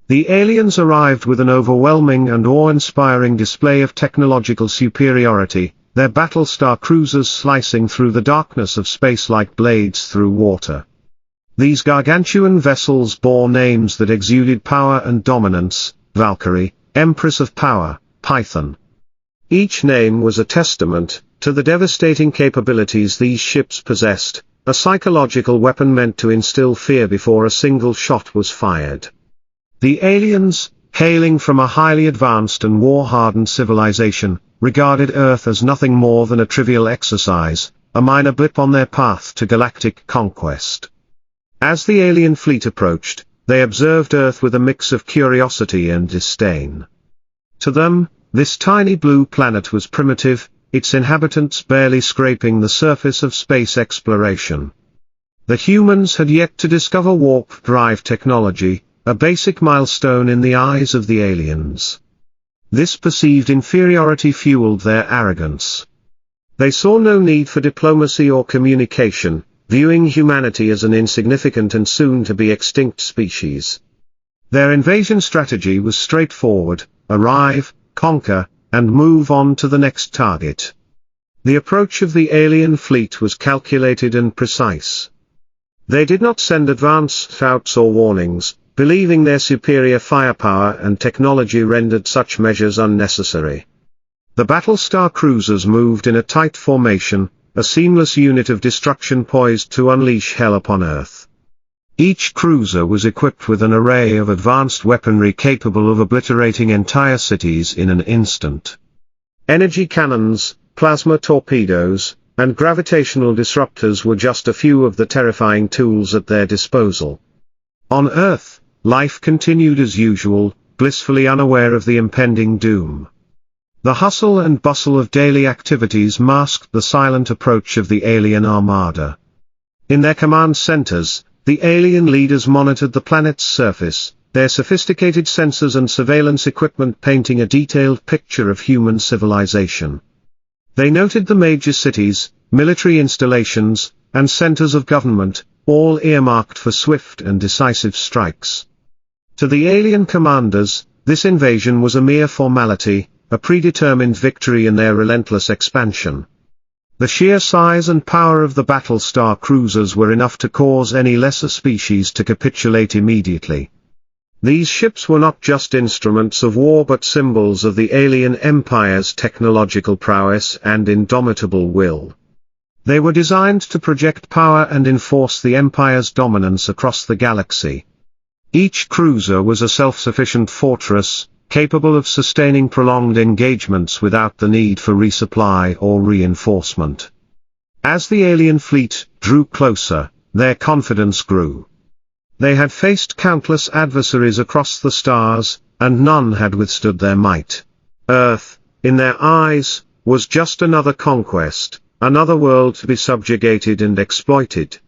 The aliens arrived with an overwhelming and awe-inspiring display of technological superiority, their battlestar cruisers slicing through the darkness of space like blades through water. These gargantuan vessels bore names that exuded power and dominance: Valkyrie, Empress of Power, Python. Each name was a testament to the devastating capabilities these ships possessed, a psychological weapon meant to instill fear before a single shot was fired. The aliens, hailing from a highly advanced and war-hardened civilization, regarded Earth as nothing more than a trivial exercise, a minor blip on their path to galactic conquest. As the alien fleet approached, they observed Earth with a mix of curiosity and disdain. To them, this tiny blue planet was primitive, its inhabitants barely scraping the surface of space exploration. The humans had yet to discover warp drive technology, a basic milestone in the eyes of the aliens. This perceived inferiority fueled their arrogance. They saw no need for diplomacy or communication, viewing humanity as an insignificant and soon-to-be extinct species. Their invasion strategy was straightforward: arrive, conquer, and move on to the next target. The approach of the alien fleet was calculated and precise. They did not send advance scouts or warnings, believing their superior firepower and technology rendered such measures unnecessary. The battlestar cruisers moved in a tight formation, a seamless unit of destruction poised to unleash hell upon Earth. Each cruiser was equipped with an array of advanced weaponry capable of obliterating entire cities in an instant. Energy cannons, plasma torpedoes, and gravitational disruptors were just a few of the terrifying tools at their disposal. On Earth, life continued as usual, blissfully unaware of the impending doom. The hustle and bustle of daily activities masked the silent approach of the alien armada. In their command centers, the alien leaders monitored the planet's surface, their sophisticated sensors and surveillance equipment painting a detailed picture of human civilization. They noted the major cities, military installations, and centers of government, all earmarked for swift and decisive strikes. To the alien commanders, this invasion was a mere formality, a predetermined victory in their relentless expansion. The sheer size and power of the battlestar cruisers were enough to cause any lesser species to capitulate immediately. These ships were not just instruments of war but symbols of the alien empire's technological prowess and indomitable will. They were designed to project power and enforce the empire's dominance across the galaxy. Each cruiser was a self-sufficient fortress, capable of sustaining prolonged engagements without the need for resupply or reinforcement. As the alien fleet drew closer, their confidence grew. They had faced countless adversaries across the stars, and none had withstood their might. Earth, in their eyes, was just another conquest, another world to be subjugated and exploited.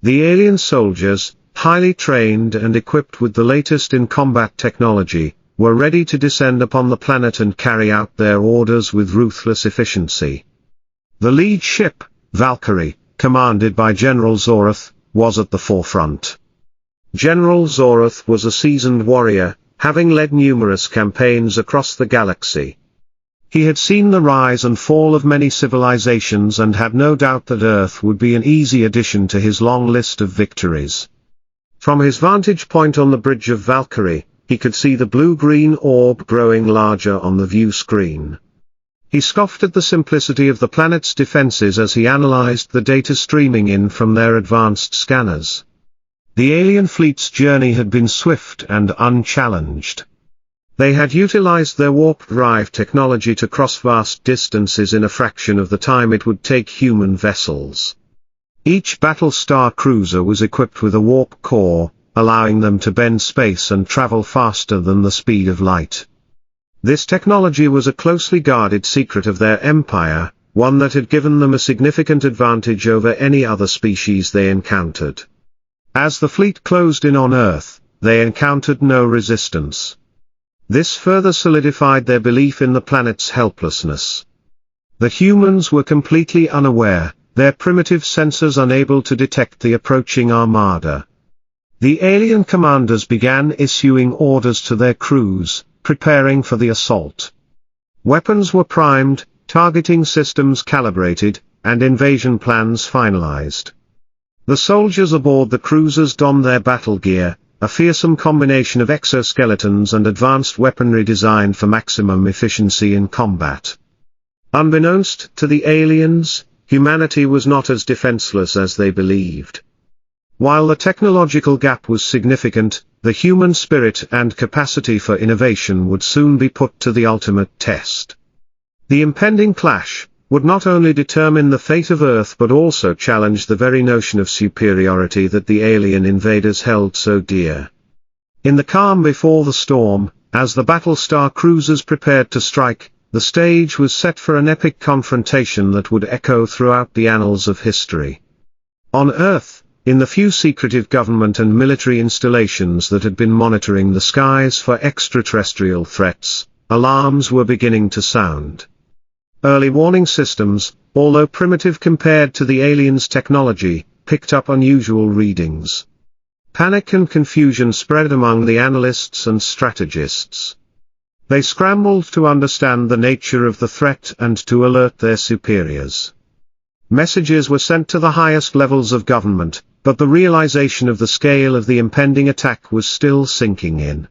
The alien soldiers, highly trained and equipped with the latest in combat technology, were ready to descend upon the planet and carry out their orders with ruthless efficiency. The lead ship, Valkyrie, commanded by General Zorath, was at the forefront. General Zorath was a seasoned warrior, having led numerous campaigns across the galaxy. He had seen the rise and fall of many civilizations and had no doubt that Earth would be an easy addition to his long list of victories. From his vantage point on the bridge of Valkyrie, he could see the blue-green orb growing larger on the view screen. He scoffed at the simplicity of the planet's defenses as he analyzed the data streaming in from their advanced scanners. The alien fleet's journey had been swift and unchallenged. They had utilized their warp drive technology to cross vast distances in a fraction of the time it would take human vessels. Each battlestar cruiser was equipped with a warp core, allowing them to bend space and travel faster than the speed of light. This technology was a closely guarded secret of their empire, one that had given them a significant advantage over any other species they encountered. As the fleet closed in on Earth, they encountered no resistance. This further solidified their belief in the planet's helplessness. The humans were completely unaware, their primitive sensors unable to detect the approaching armada. The alien commanders began issuing orders to their crews, preparing for the assault. Weapons were primed, targeting systems calibrated, and invasion plans finalized. The soldiers aboard the cruisers donned their battle gear, a fearsome combination of exoskeletons and advanced weaponry designed for maximum efficiency in combat. Unbeknownst to the aliens, humanity was not as defenseless as they believed. While the technological gap was significant, the human spirit and capacity for innovation would soon be put to the ultimate test. The impending clash would not only determine the fate of Earth but also challenge the very notion of superiority that the alien invaders held so dear. In the calm before the storm, as the battlestar cruisers prepared to strike, the stage was set for an epic confrontation that would echo throughout the annals of history. On Earth, in the few secretive government and military installations that had been monitoring the skies for extraterrestrial threats, alarms were beginning to sound. Early warning systems, although primitive compared to the aliens' technology, picked up unusual readings. Panic and confusion spread among the analysts and strategists. They scrambled to understand the nature of the threat and to alert their superiors. Messages were sent to the highest levels of government, but the realization of the scale of the impending attack was still sinking in.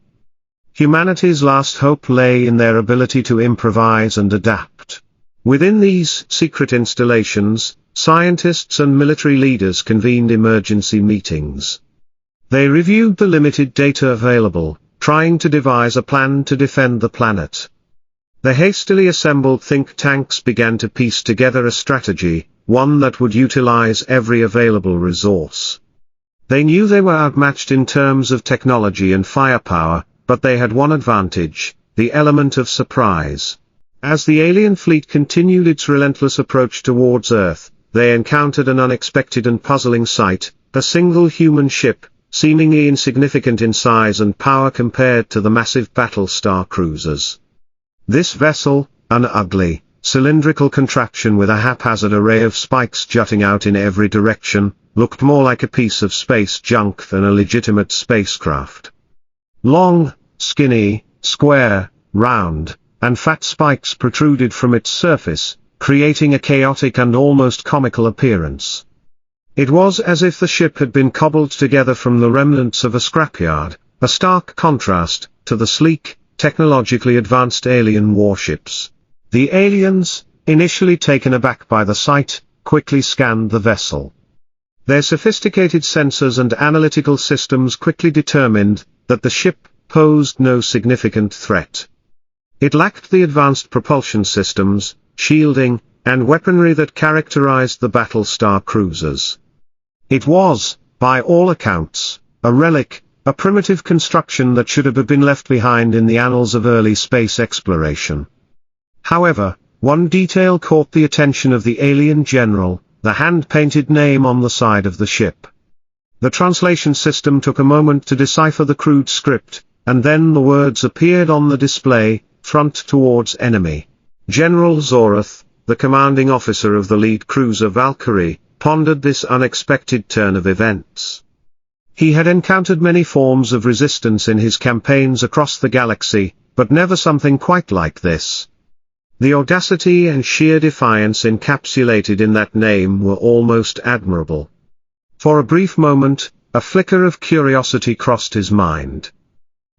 Humanity's last hope lay in their ability to improvise and adapt. Within these secret installations, scientists and military leaders convened emergency meetings. They reviewed the limited data available, trying to devise a plan to defend the planet. The hastily assembled think tanks began to piece together a strategy, one that would utilize every available resource. They knew they were outmatched in terms of technology and firepower, but they had one advantage: the element of surprise. As the alien fleet continued its relentless approach towards Earth, they encountered an unexpected and puzzling sight: a single human ship, seemingly insignificant in size and power compared to the massive battlestar cruisers. This vessel, an ugly, cylindrical contraption with a haphazard array of spikes jutting out in every direction, looked more like a piece of space junk than a legitimate spacecraft. Long, skinny, square, round, and fat spikes protruded from its surface, creating a chaotic and almost comical appearance. It was as if the ship had been cobbled together from the remnants of a scrapyard, a stark contrast to the sleek, technologically advanced alien warships. The aliens, initially taken aback by the sight, quickly scanned the vessel. Their sophisticated sensors and analytical systems quickly determined that the ship posed no significant threat. It lacked the advanced propulsion systems, shielding, and weaponry that characterized the battlestar cruisers. It was, by all accounts, a relic, a primitive construction that should have been left behind in the annals of early space exploration. However, one detail caught the attention of the alien general: the hand-painted name on the side of the ship. The translation system took a moment to decipher the crude script, and then the words appeared on the display: front towards enemy. General Zorath, the commanding officer of the lead cruiser Valkyrie, pondered this unexpected turn of events. He had encountered many forms of resistance in his campaigns across the galaxy, but never something quite like this. The audacity and sheer defiance encapsulated in that name were almost admirable. For a brief moment, a flicker of curiosity crossed his mind.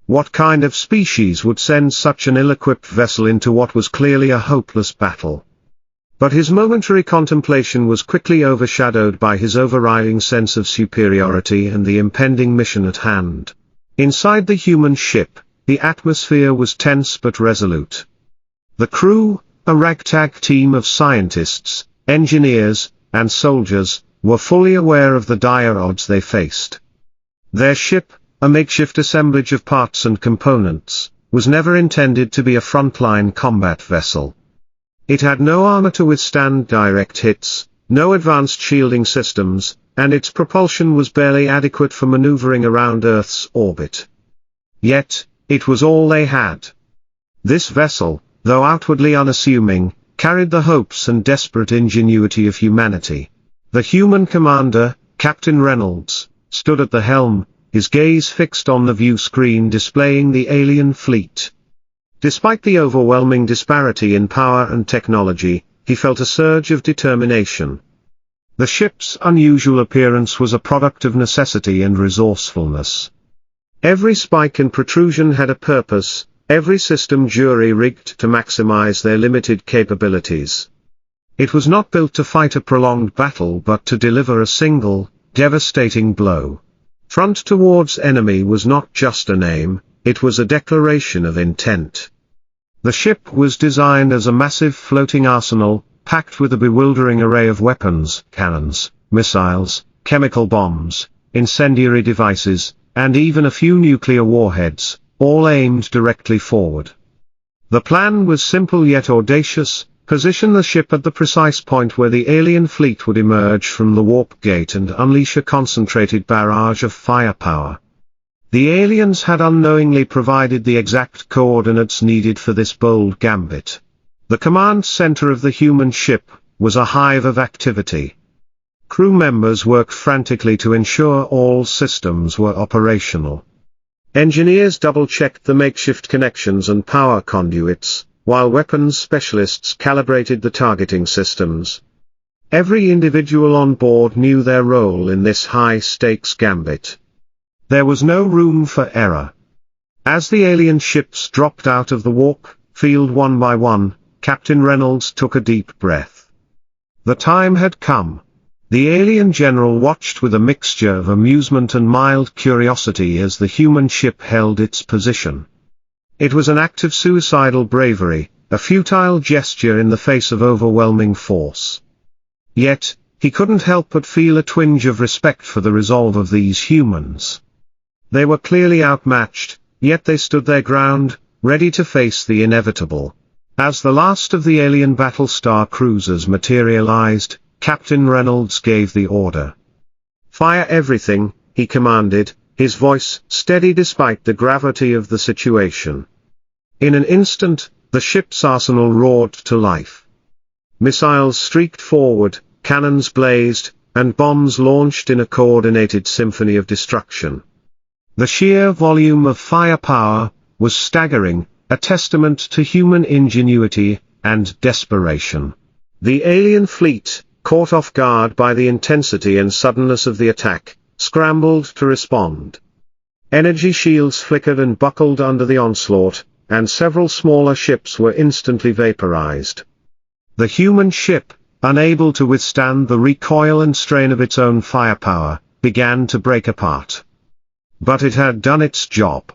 What kind of species would send such an ill-equipped vessel into what was clearly a hopeless battle? But his momentary contemplation was quickly overshadowed by his overriding sense of superiority and the impending mission at hand. Inside the human ship, the atmosphere was tense but resolute. The crew, a ragtag team of scientists, engineers, and soldiers, were fully aware of the dire odds they faced. Their ship, a makeshift assemblage of parts and components, was never intended to be a frontline combat vessel. It had no armor to withstand direct hits, no advanced shielding systems, and its propulsion was barely adequate for maneuvering around Earth's orbit. Yet, it was all they had. This vessel, though outwardly unassuming, carried the hopes and desperate ingenuity of humanity. The human commander, Captain Reynolds, stood at the helm, his gaze fixed on the view screen displaying the alien fleet. Despite the overwhelming disparity in power and technology, he felt a surge of determination. The ship's unusual appearance was a product of necessity and resourcefulness. Every spike and protrusion had a purpose, every system jury-rigged to maximize their limited capabilities. It was not built to fight a prolonged battle but to deliver a single, devastating blow. Front towards enemy was not just a name, it was a declaration of intent. The ship was designed as a massive floating arsenal, packed with a bewildering array of weapons, cannons, missiles, chemical bombs, incendiary devices, and even a few nuclear warheads, all aimed directly forward. The plan was simple yet audacious: position the ship at the precise point where the alien fleet would emerge from the warp gate and unleash a concentrated barrage of firepower. The aliens had unknowingly provided the exact coordinates needed for this bold gambit. The command center of the human ship was a hive of activity. Crew members worked frantically to ensure all systems were operational. Engineers double-checked the makeshift connections and power conduits, while weapons specialists calibrated the targeting systems. Every individual on board knew their role in this high-stakes gambit. There was no room for error. As the alien ships dropped out of the warp field one by one, Captain Reynolds took a deep breath. The time had come. The alien general watched with a mixture of amusement and mild curiosity as the human ship held its position. It was an act of suicidal bravery, a futile gesture in the face of overwhelming force. Yet, he couldn't help but feel a twinge of respect for the resolve of these humans. They were clearly outmatched, yet they stood their ground, ready to face the inevitable. As the last of the alien battlestar cruisers materialized, Captain Reynolds gave the order. "Fire everything," he commanded, his voice steady despite the gravity of the situation. In an instant, the ship's arsenal roared to life. Missiles streaked forward, cannons blazed, and bombs launched in a coordinated symphony of destruction. The sheer volume of firepower was staggering, a testament to human ingenuity and desperation. The alien fleet, caught off guard by the intensity and suddenness of the attack, scrambled to respond. Energy shields flickered and buckled under the onslaught, and several smaller ships were instantly vaporized. The human ship, unable to withstand the recoil and strain of its own firepower, began to break apart. But it had done its job.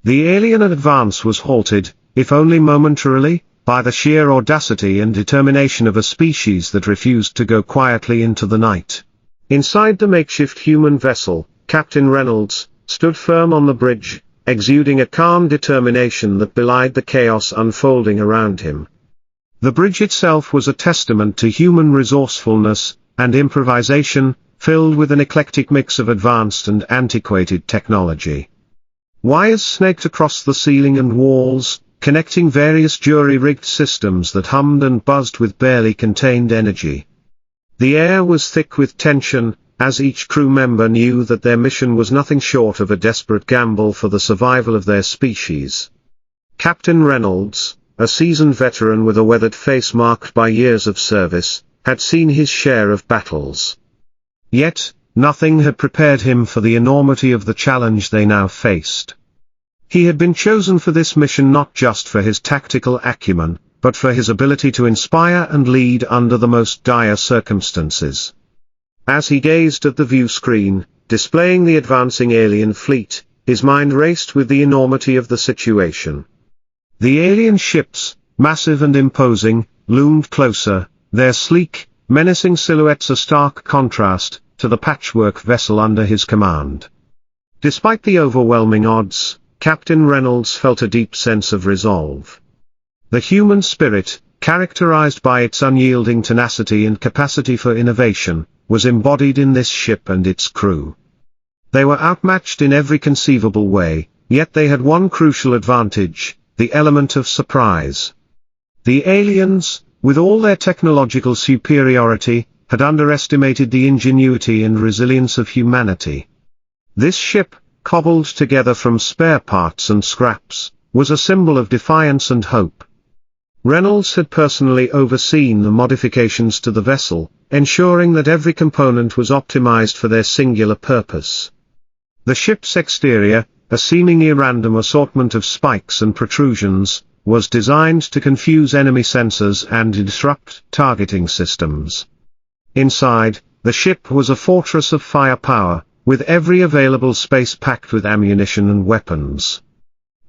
The alien advance was halted, if only momentarily, by the sheer audacity and determination of a species that refused to go quietly into the night. Inside the makeshift human vessel, Captain Reynolds stood firm on the bridge, exuding a calm determination that belied the chaos unfolding around him. The bridge itself was a testament to human resourcefulness and improvisation, filled with an eclectic mix of advanced and antiquated technology. Wires snaked across the ceiling and walls, connecting various jury-rigged systems that hummed and buzzed with barely contained energy. The air was thick with tension, as each crew member knew that their mission was nothing short of a desperate gamble for the survival of their species. Captain Reynolds, a seasoned veteran with a weathered face marked by years of service, had seen his share of battles. Yet, nothing had prepared him for the enormity of the challenge they now faced. He had been chosen for this mission not just for his tactical acumen, but for his ability to inspire and lead under the most dire circumstances. As he gazed at the view screen, displaying the advancing alien fleet, his mind raced with the enormity of the situation. The alien ships, massive and imposing, loomed closer, their sleek, menacing silhouettes a stark contrast to the patchwork vessel under his command. Despite the overwhelming odds, Captain Reynolds felt a deep sense of resolve. The human spirit, characterized by its unyielding tenacity and capacity for innovation, was embodied in this ship and its crew. They were outmatched in every conceivable way, yet they had one crucial advantage: the element of surprise. The aliens, with all their technological superiority, had underestimated the ingenuity and resilience of humanity. This ship, cobbled together from spare parts and scraps, was a symbol of defiance and hope. Reynolds had personally overseen the modifications to the vessel, ensuring that every component was optimized for their singular purpose. The ship's exterior, a seemingly random assortment of spikes and protrusions, was designed to confuse enemy sensors and disrupt targeting systems. Inside, the ship was a fortress of firepower, with every available space packed with ammunition and weapons.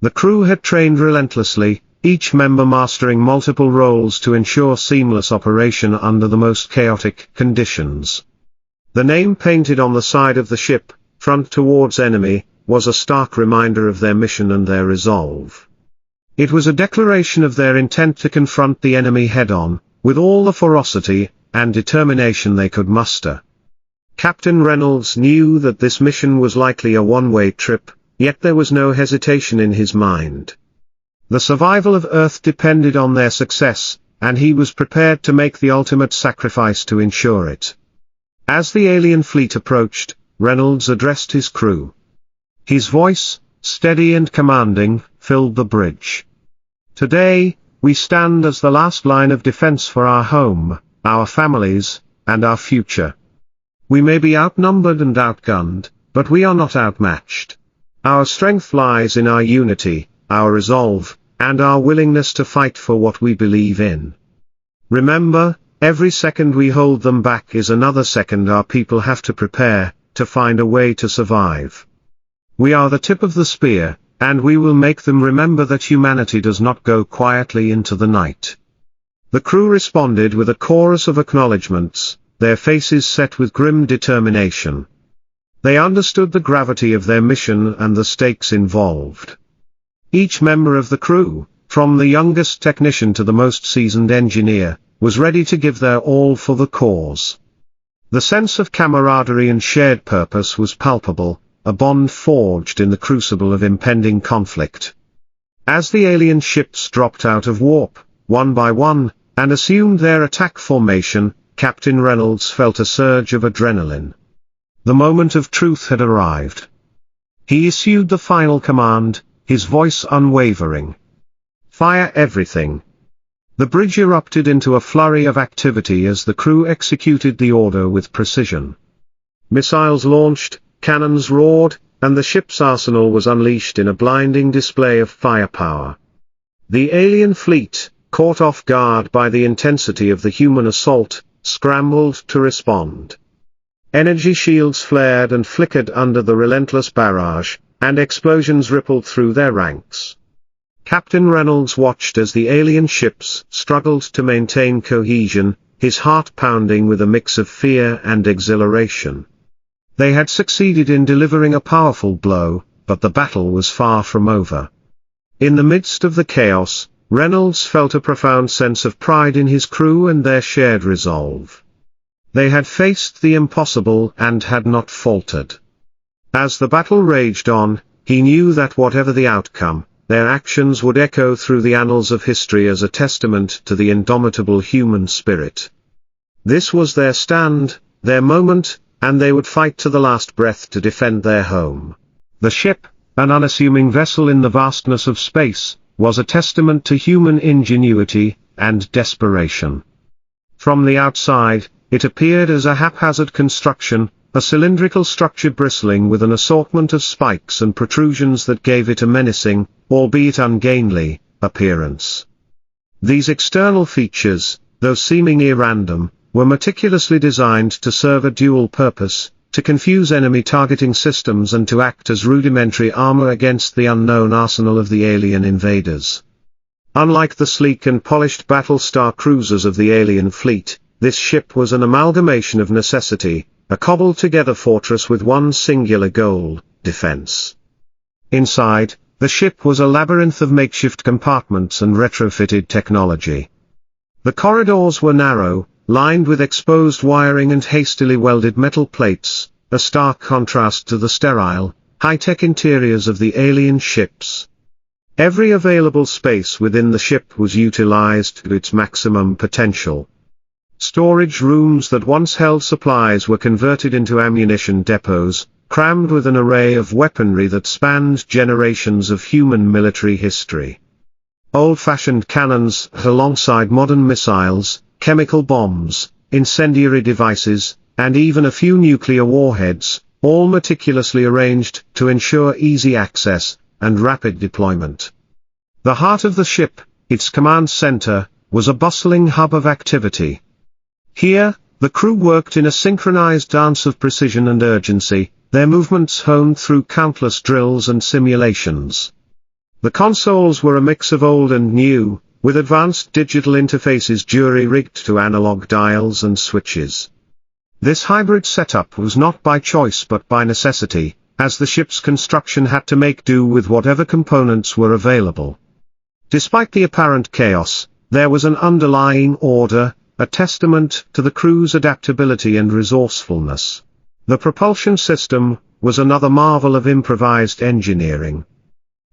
The crew had trained relentlessly, each member mastering multiple roles to ensure seamless operation under the most chaotic conditions. The name painted on the side of the ship, "Front Towards Enemy," was a stark reminder of their mission and their resolve. It was a declaration of their intent to confront the enemy head-on, with all the ferocity and determination they could muster. Captain Reynolds knew that this mission was likely a one-way trip, yet there was no hesitation in his mind. The survival of Earth depended on their success, and he was prepared to make the ultimate sacrifice to ensure it. As the alien fleet approached, Reynolds addressed his crew. His voice, steady and commanding, filled the bridge. "Today, we stand as the last line of defense for our home, our families, and our future. We may be outnumbered and outgunned, but we are not outmatched. Our strength lies in our unity, our resolve, and our willingness to fight for what we believe in. Remember, every second we hold them back is another second our people have to prepare, to find a way to survive. We are the tip of the spear, and we will make them remember that humanity does not go quietly into the night." The crew responded with a chorus of acknowledgements, their faces set with grim determination. They understood the gravity of their mission and the stakes involved. Each member of the crew, from the youngest technician to the most seasoned engineer, was ready to give their all for the cause. The sense of camaraderie and shared purpose was palpable, a bond forged in the crucible of impending conflict. As the alien ships dropped out of warp, one by one, and assumed their attack formation, Captain Reynolds felt a surge of adrenaline. The moment of truth had arrived. He issued the final command, his voice unwavering. "Fire everything." The bridge erupted into a flurry of activity as the crew executed the order with precision. Missiles launched, cannons roared, and the ship's arsenal was unleashed in a blinding display of firepower. The alien fleet, caught off guard by the intensity of the human assault, scrambled to respond. Energy shields flared and flickered under the relentless barrage, and explosions rippled through their ranks. Captain Reynolds watched as the alien ships struggled to maintain cohesion, his heart pounding with a mix of fear and exhilaration. They had succeeded in delivering a powerful blow, but the battle was far from over. In the midst of the chaos, Reynolds felt a profound sense of pride in his crew and their shared resolve. They had faced the impossible and had not faltered. As the battle raged on, he knew that whatever the outcome, their actions would echo through the annals of history as a testament to the indomitable human spirit. This was their stand, their moment, and they would fight to the last breath to defend their home. The ship, an unassuming vessel in the vastness of space, was a testament to human ingenuity and desperation. From the outside, it appeared as a haphazard construction, a cylindrical structure bristling with an assortment of spikes and protrusions that gave it a menacing, albeit ungainly, appearance. These external features, though seemingly random, were meticulously designed to serve a dual purpose, to confuse enemy targeting systems and to act as rudimentary armor against the unknown arsenal of the alien invaders. Unlike the sleek and polished battlestar cruisers of the alien fleet, this ship was an amalgamation of necessity, a cobbled-together fortress with one singular goal, defense. Inside, the ship was a labyrinth of makeshift compartments and retrofitted technology. The corridors were narrow, lined with exposed wiring and hastily welded metal plates, a stark contrast to the sterile, high-tech interiors of the alien ships. Every available space within the ship was utilized to its maximum potential. Storage rooms that once held supplies were converted into ammunition depots, crammed with an array of weaponry that spanned generations of human military history. Old-fashioned cannons, alongside modern missiles, chemical bombs, incendiary devices, and even a few nuclear warheads, all meticulously arranged to ensure easy access and rapid deployment. The heart of the ship, its command center, was a bustling hub of activity. Here, the crew worked in a synchronized dance of precision and urgency, their movements honed through countless drills and simulations. The consoles were a mix of old and new, with advanced digital interfaces jury-rigged to analog dials and switches. This hybrid setup was not by choice but by necessity, as the ship's construction had to make do with whatever components were available. Despite the apparent chaos, there was an underlying order, a testament to the crew's adaptability and resourcefulness. The propulsion system was another marvel of improvised engineering.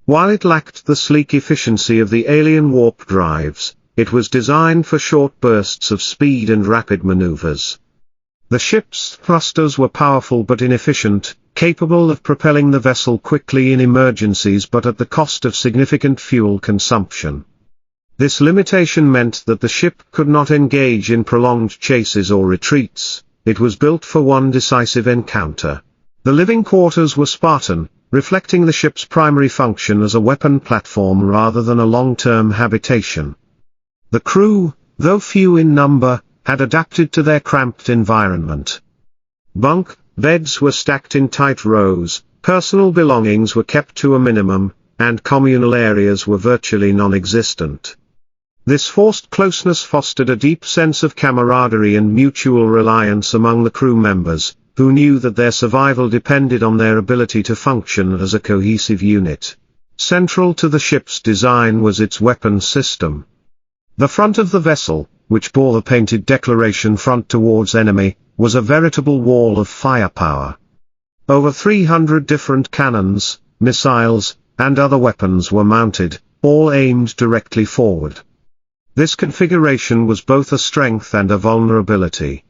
While it lacked the sleek efficiency of the alien warp drives, it was designed for short bursts of speed and rapid maneuvers. The ship's thrusters were powerful but inefficient, capable of propelling the vessel quickly in emergencies but at the cost of significant fuel consumption. This limitation meant that the ship could not engage in prolonged chases or retreats. It was built for one decisive encounter. The living quarters were Spartan, reflecting the ship's primary function as a weapon platform rather than a long-term habitation. The crew, though few in number, had adapted to their cramped environment. Bunk beds were stacked in tight rows, personal belongings were kept to a minimum, and communal areas were virtually non-existent. This forced closeness fostered a deep sense of camaraderie and mutual reliance among the crew members, who knew that their survival depended on their ability to function as a cohesive unit. Central to the ship's design was its weapon system. The front of the vessel, which bore the painted declaration "Front towards enemy," was a veritable wall of firepower. Over 300 different cannons, missiles, and other weapons were mounted, all aimed directly forward. This configuration was both a strength and a vulnerability.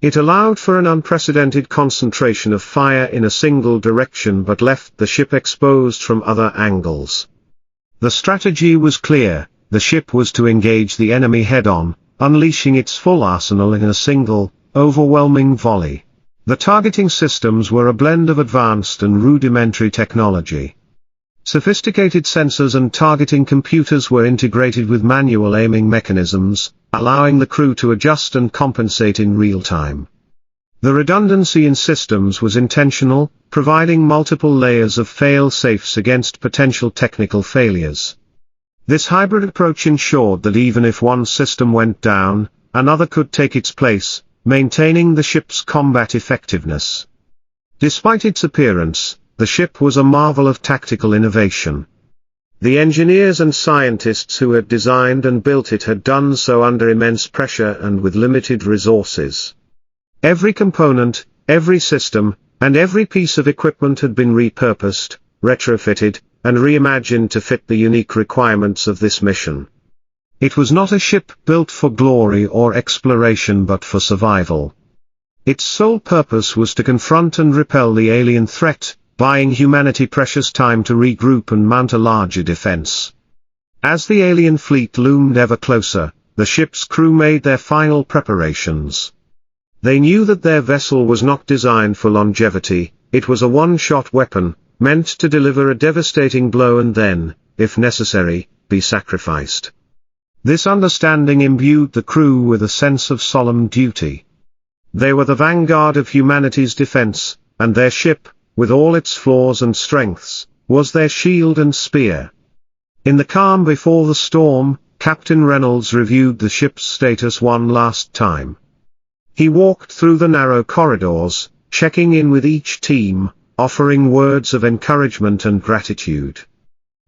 It allowed for an unprecedented concentration of fire in a single direction but left the ship exposed from other angles. The strategy was clear: the ship was to engage the enemy head-on, unleashing its full arsenal in a single, overwhelming volley. The targeting systems were a blend of advanced and rudimentary technology. Sophisticated sensors and targeting computers were integrated with manual aiming mechanisms, allowing the crew to adjust and compensate in real time. The redundancy in systems was intentional, providing multiple layers of fail-safes against potential technical failures. This hybrid approach ensured that even if one system went down, another could take its place, maintaining the ship's combat effectiveness. Despite its appearance, the ship was a marvel of tactical innovation. The engineers and scientists who had designed and built it had done so under immense pressure and with limited resources. Every component, every system, and every piece of equipment had been repurposed, retrofitted, and reimagined to fit the unique requirements of this mission. It was not a ship built for glory or exploration but for survival. Its sole purpose was to confront and repel the alien threat, buying humanity precious time to regroup and mount a larger defense. As the alien fleet loomed ever closer, the ship's crew made their final preparations. They knew that their vessel was not designed for longevity. It was a one-shot weapon, meant to deliver a devastating blow and then, if necessary, be sacrificed. This understanding imbued the crew with a sense of solemn duty. They were the vanguard of humanity's defense, and their ship, with all its flaws and strengths, was their shield and spear. In the calm before the storm, Captain Reynolds reviewed the ship's status one last time. He walked through the narrow corridors, checking in with each team, offering words of encouragement and gratitude.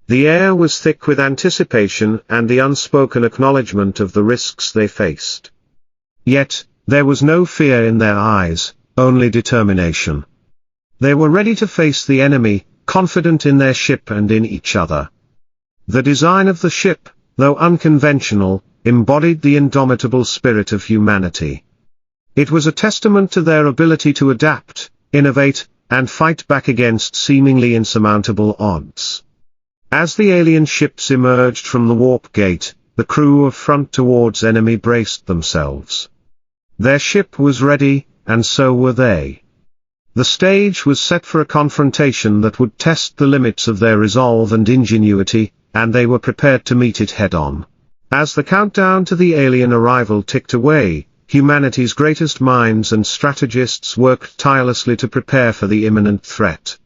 The air was thick with anticipation and the unspoken acknowledgement of the risks they faced. Yet, there was no fear in their eyes, only determination. They were ready to face the enemy, confident in their ship and in each other. The design of the ship, though unconventional, embodied the indomitable spirit of humanity. It was a testament to their ability to adapt, innovate, and fight back against seemingly insurmountable odds. As the alien ships emerged from the warp gate, the crew of Front Towards Enemy braced themselves. Their ship was ready, and so were they. The stage was set for a confrontation that would test the limits of their resolve and ingenuity, and they were prepared to meet it head-on. As the countdown to the alien arrival ticked away, humanity's greatest minds and strategists worked tirelessly to prepare for the imminent threat.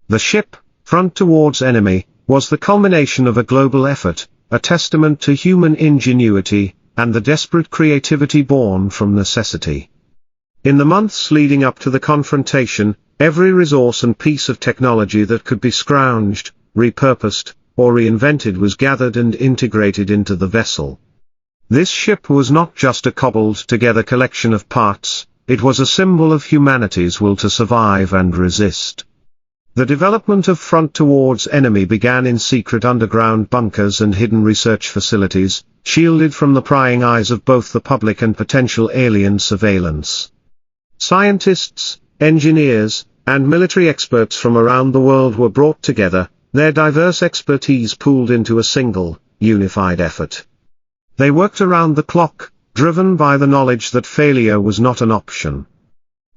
The ship, Front Towards Enemy, was the culmination of a global effort, a testament to human ingenuity, and the desperate creativity born from necessity. In the months leading up to the confrontation, every resource and piece of technology that could be scrounged, repurposed, or reinvented was gathered and integrated into the vessel. This ship was not just a cobbled-together collection of parts, it was a symbol of humanity's will to survive and resist. The development of Front Towards Enemy began in secret underground bunkers and hidden research facilities, shielded from the prying eyes of both the public and potential alien surveillance. Scientists, engineers, and military experts from around the world were brought together, their diverse expertise pooled into a single, unified effort. They worked around the clock, driven by the knowledge that failure was not an option.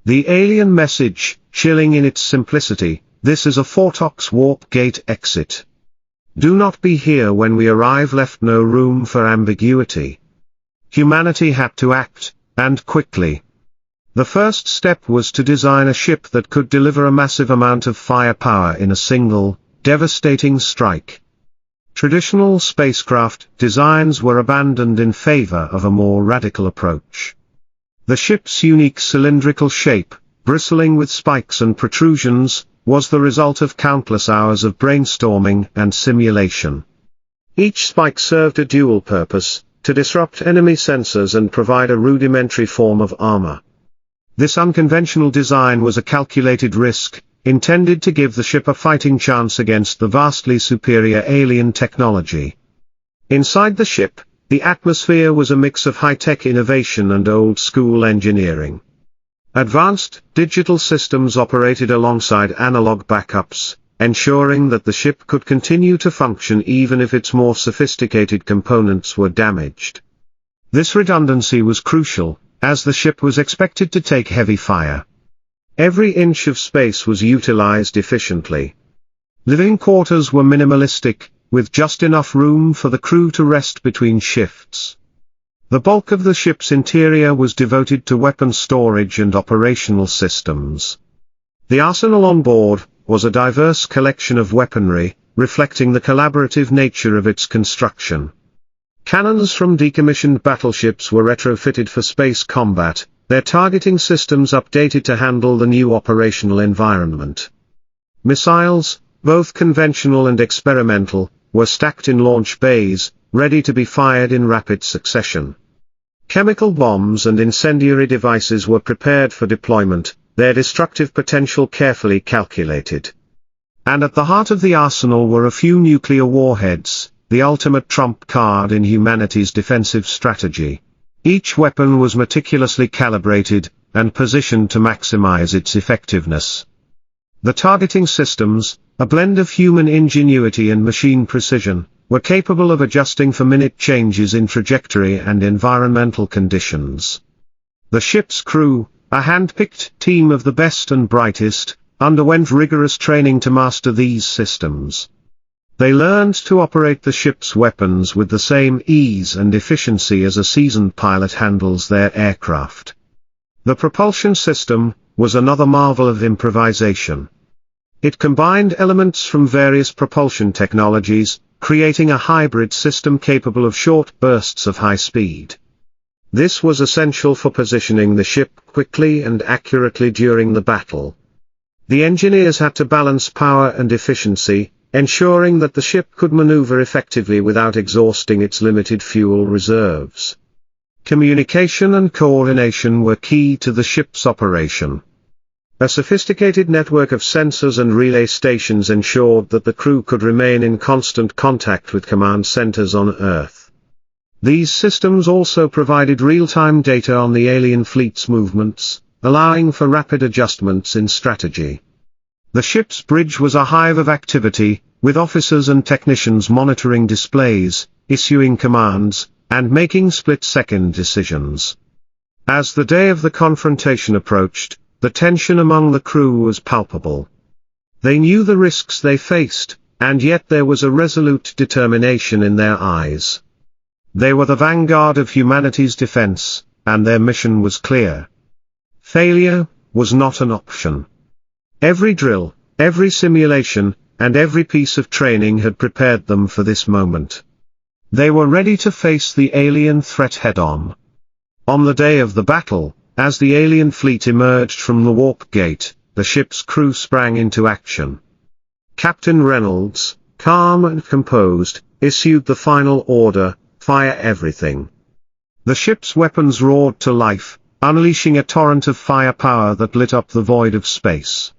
The alien message, chilling in its simplicity: "This is a Fortox warp gate exit. Do not be here when we arrive," left no room for ambiguity. Humanity had to act, and quickly. The first step was to design a ship that could deliver a massive amount of firepower in a single, devastating strike. Traditional spacecraft designs were abandoned in favor of a more radical approach. The ship's unique cylindrical shape, bristling with spikes and protrusions, was the result of countless hours of brainstorming and simulation. Each spike served a dual purpose: to disrupt enemy sensors and provide a rudimentary form of armor. This unconventional design was a calculated risk, intended to give the ship a fighting chance against the vastly superior alien technology. Inside the ship, the atmosphere was a mix of high-tech innovation and old-school engineering. Advanced digital systems operated alongside analog backups, ensuring that the ship could continue to function even if its more sophisticated components were damaged. This redundancy was crucial, as the ship was expected to take heavy fire. Every inch of space was utilized efficiently. Living quarters were minimalistic, with just enough room for the crew to rest between shifts. The bulk of the ship's interior was devoted to weapon storage and operational systems. The arsenal on board was a diverse collection of weaponry, reflecting the collaborative nature of its construction. Cannons from decommissioned battleships were retrofitted for space combat, their targeting systems updated to handle the new operational environment. Missiles, both conventional and experimental, were stacked in launch bays, ready to be fired in rapid succession. Chemical bombs and incendiary devices were prepared for deployment, their destructive potential carefully calculated. And at the heart of the arsenal were a few nuclear warheads, the ultimate trump card in humanity's defensive strategy. Each weapon was meticulously calibrated, and positioned to maximize its effectiveness. The targeting systems, a blend of human ingenuity and machine precision, were capable of adjusting for minute changes in trajectory and environmental conditions. The ship's crew, a hand-picked team of the best and brightest, underwent rigorous training to master these systems. They learned to operate the ship's weapons with the same ease and efficiency as a seasoned pilot handles their aircraft. The propulsion system was another marvel of improvisation. It combined elements from various propulsion technologies, creating a hybrid system capable of short bursts of high speed. This was essential for positioning the ship quickly and accurately during the battle. The engineers had to balance power and efficiency, ensuring that the ship could maneuver effectively without exhausting its limited fuel reserves. Communication and coordination were key to the ship's operation. A sophisticated network of sensors and relay stations ensured that the crew could remain in constant contact with command centers on Earth. These systems also provided real-time data on the alien fleet's movements, allowing for rapid adjustments in strategy. The ship's bridge was a hive of activity, with officers and technicians monitoring displays, issuing commands, and making split-second decisions. As the day of the confrontation approached, the tension among the crew was palpable. They knew the risks they faced, and yet there was a resolute determination in their eyes. They were the vanguard of humanity's defense, and their mission was clear. Failure was not an option. Every drill, every simulation, and every piece of training had prepared them for this moment. They were ready to face the alien threat head-on. On the day of the battle, as the alien fleet emerged from the warp gate, the ship's crew sprang into action. Captain Reynolds, calm and composed, issued the final order, "Fire everything." The ship's weapons roared to life, unleashing a torrent of firepower that lit up the void of space.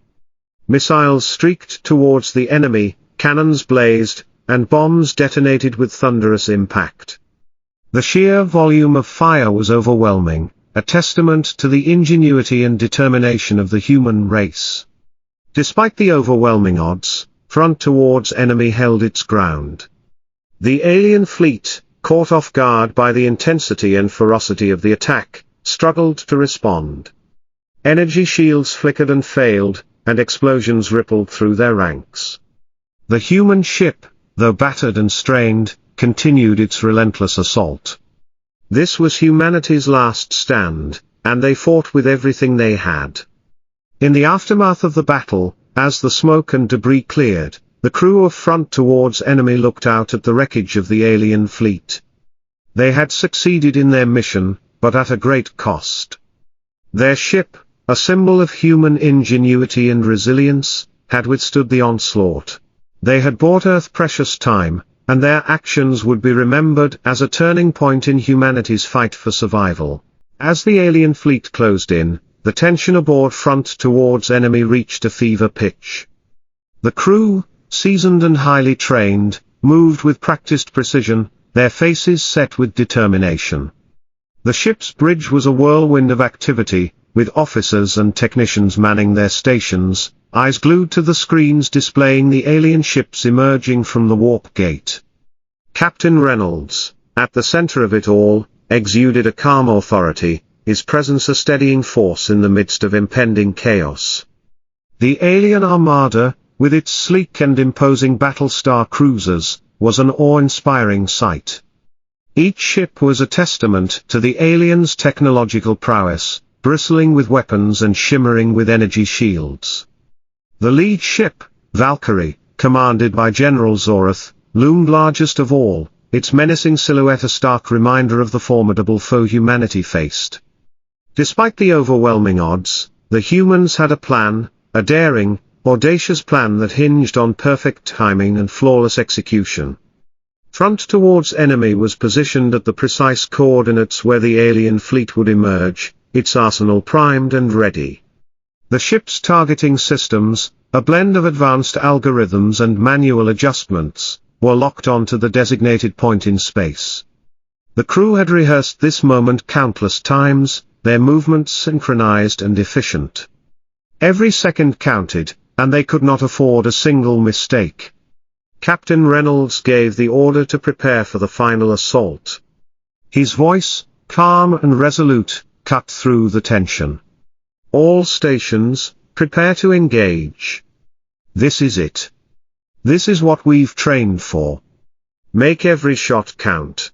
Missiles streaked towards the enemy, cannons blazed, and bombs detonated with thunderous impact. The sheer volume of fire was overwhelming, a testament to the ingenuity and determination of the human race. Despite the overwhelming odds, front towards enemy held its ground. The alien fleet, caught off guard by the intensity and ferocity of the attack, struggled to respond. Energy shields flickered and failed, and explosions rippled through their ranks. The human ship, though battered and strained, continued its relentless assault. This was humanity's last stand, and they fought with everything they had. In the aftermath of the battle, as the smoke and debris cleared, the crew of Front Towards Enemy looked out at the wreckage of the alien fleet. They had succeeded in their mission, but at a great cost. Their ship, a symbol of human ingenuity and resilience, had withstood the onslaught. They had bought Earth precious time, and their actions would be remembered as a turning point in humanity's fight for survival. As the alien fleet closed in, the tension aboard Front Towards Enemy reached a fever pitch. The crew, seasoned and highly trained, moved with practiced precision, their faces set with determination. The ship's bridge was a whirlwind of activity, with officers and technicians manning their stations, eyes glued to the screens displaying the alien ships emerging from the warp gate. Captain Reynolds, at the center of it all, exuded a calm authority, his presence a steadying force in the midst of impending chaos. The alien armada, with its sleek and imposing battlestar cruisers, was an awe-inspiring sight. Each ship was a testament to the aliens' technological prowess, bristling with weapons and shimmering with energy shields. The lead ship, Valkyrie, commanded by General Zorath, loomed largest of all, its menacing silhouette a stark reminder of the formidable foe humanity faced. Despite the overwhelming odds, the humans had a plan, a daring, audacious plan that hinged on perfect timing and flawless execution. Front Towards Enemy was positioned at the precise coordinates where the alien fleet would emerge, its arsenal primed and ready. The ship's targeting systems, a blend of advanced algorithms and manual adjustments, were locked onto the designated point in space. The crew had rehearsed this moment countless times, their movements synchronized and efficient. Every second counted, and they could not afford a single mistake. Captain Reynolds gave the order to prepare for the final assault. His voice, calm and resolute, cut through the tension. "All stations, prepare to engage. This is it. This is what we've trained for. Make every shot count."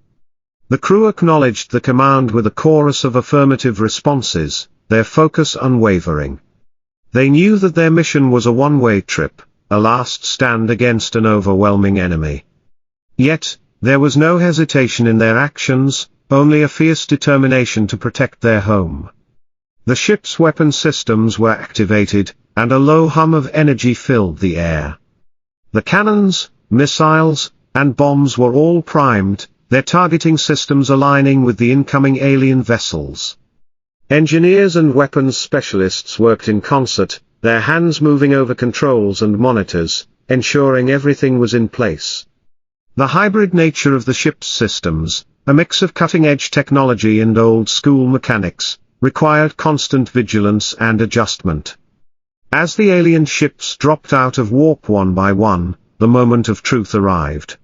The crew acknowledged the command with a chorus of affirmative responses, their focus unwavering. They knew that their mission was a one-way trip, a last stand against an overwhelming enemy. Yet, there was no hesitation in their actions, only a fierce determination to protect their home. The ship's weapon systems were activated, and a low hum of energy filled the air. The cannons, missiles, and bombs were all primed, their targeting systems aligning with the incoming alien vessels. Engineers and weapons specialists worked in concert, their hands moving over controls and monitors, ensuring everything was in place. The hybrid nature of the ship's systems, a mix of cutting-edge technology and old-school mechanics, required constant vigilance and adjustment. As the alien ships dropped out of warp one by one, the moment of truth arrived.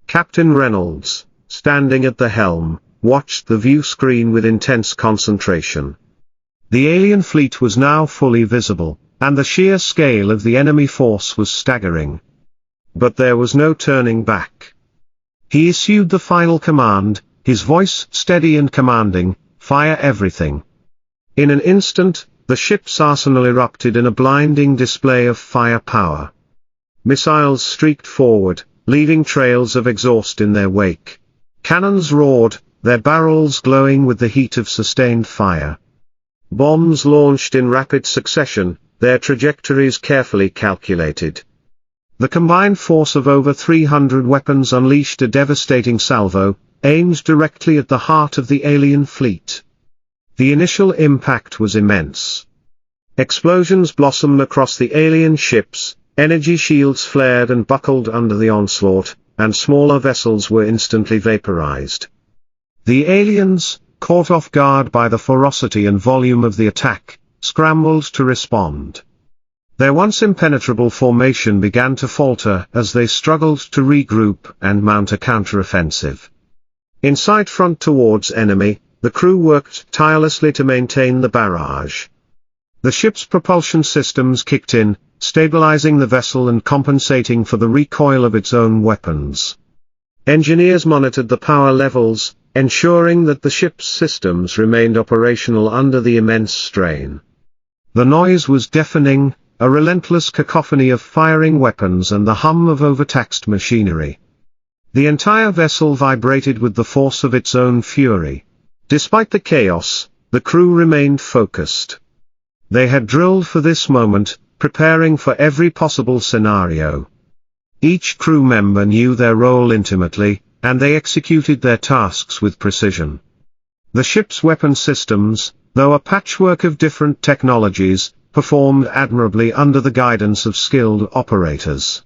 Captain Reynolds, standing at the helm, watched the view screen with intense concentration. The alien fleet was now fully visible, and the sheer scale of the enemy force was staggering. But there was no turning back. He issued the final command, his voice steady and commanding, "Fire everything." In an instant, the ship's arsenal erupted in a blinding display of firepower. Missiles streaked forward, leaving trails of exhaust in their wake. Cannons roared, their barrels glowing with the heat of sustained fire. Bombs launched in rapid succession, their trajectories carefully calculated. The combined force of over 300 weapons unleashed a devastating salvo, aimed directly at the heart of the alien fleet. The initial impact was immense. Explosions blossomed across the alien ships, energy shields flared and buckled under the onslaught, and smaller vessels were instantly vaporized. The aliens, caught off guard by the ferocity and volume of the attack, scrambled to respond. Their once impenetrable formation began to falter as they struggled to regroup and mount a counteroffensive. In sight front towards enemy, the crew worked tirelessly to maintain the barrage. The ship's propulsion systems kicked in, stabilizing the vessel and compensating for the recoil of its own weapons. Engineers monitored the power levels, ensuring that the ship's systems remained operational under the immense strain. The noise was deafening, a relentless cacophony of firing weapons and the hum of overtaxed machinery. The entire vessel vibrated with the force of its own fury. Despite the chaos, the crew remained focused. They had drilled for this moment, preparing for every possible scenario. Each crew member knew their role intimately, and they executed their tasks with precision. The ship's weapon systems, though a patchwork of different technologies, performed admirably under the guidance of skilled operators.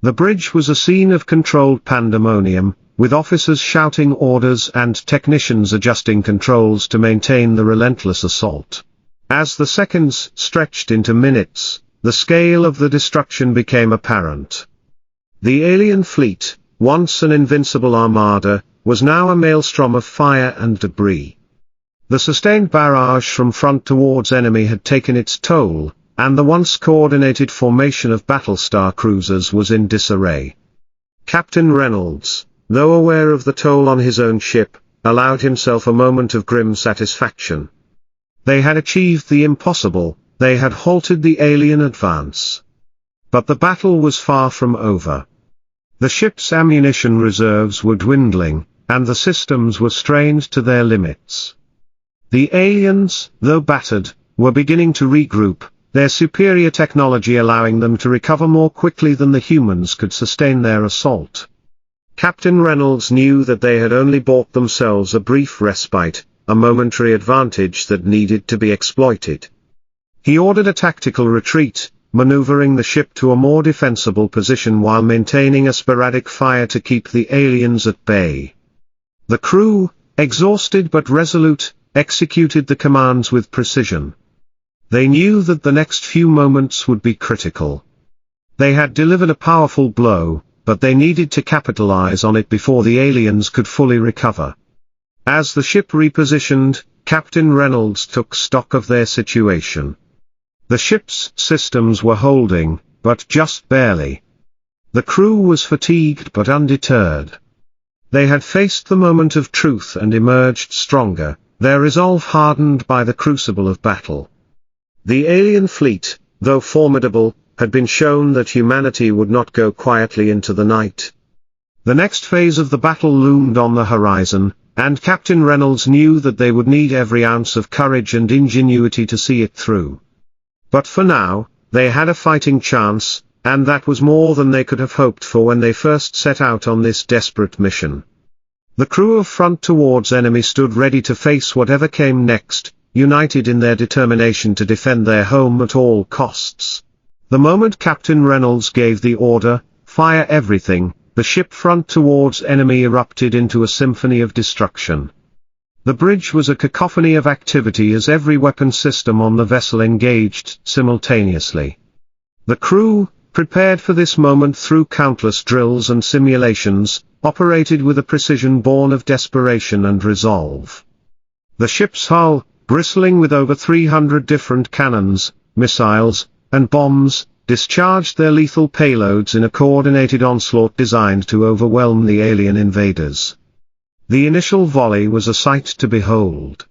The bridge was a scene of controlled pandemonium, with officers shouting orders and technicians adjusting controls to maintain the relentless assault. As the seconds stretched into minutes, the scale of the destruction became apparent. The alien fleet, once an invincible armada, was now a maelstrom of fire and debris. The sustained barrage from front towards enemy had taken its toll, and the once coordinated formation of battlestar cruisers was in disarray. Captain Reynolds, though aware of the toll on his own ship, allowed himself a moment of grim satisfaction. They had achieved the impossible, they had halted the alien advance. But the battle was far from over. The ship's ammunition reserves were dwindling, and the systems were strained to their limits. The aliens, though battered, were beginning to regroup, their superior technology allowing them to recover more quickly than the humans could sustain their assault. Captain Reynolds knew that they had only bought themselves a brief respite, a momentary advantage that needed to be exploited. He ordered a tactical retreat, maneuvering the ship to a more defensible position while maintaining a sporadic fire to keep the aliens at bay. The crew, exhausted but resolute, executed the commands with precision. They knew that the next few moments would be critical. They had delivered a powerful blow, but they needed to capitalize on it before the aliens could fully recover. As the ship repositioned, Captain Reynolds took stock of their situation. The ship's systems were holding, but just barely. The crew was fatigued but undeterred. They had faced the moment of truth and emerged stronger, their resolve hardened by the crucible of battle. The alien fleet, though formidable, had been shown that humanity would not go quietly into the night. The next phase of the battle loomed on the horizon, and Captain Reynolds knew that they would need every ounce of courage and ingenuity to see it through. But for now, they had a fighting chance, and that was more than they could have hoped for when they first set out on this desperate mission. The crew of front towards enemy stood ready to face whatever came next, united in their determination to defend their home at all costs. The moment Captain Reynolds gave the order, "Fire everything," the ship front towards enemy erupted into a symphony of destruction. The bridge was a cacophony of activity as every weapon system on the vessel engaged simultaneously. The crew, prepared for this moment through countless drills and simulations, operated with a precision born of desperation and resolve. The ship's hull, bristling with over 300 different cannons, missiles, and bombs, discharged their lethal payloads in a coordinated onslaught designed to overwhelm the alien invaders. The initial volley was a sight to behold.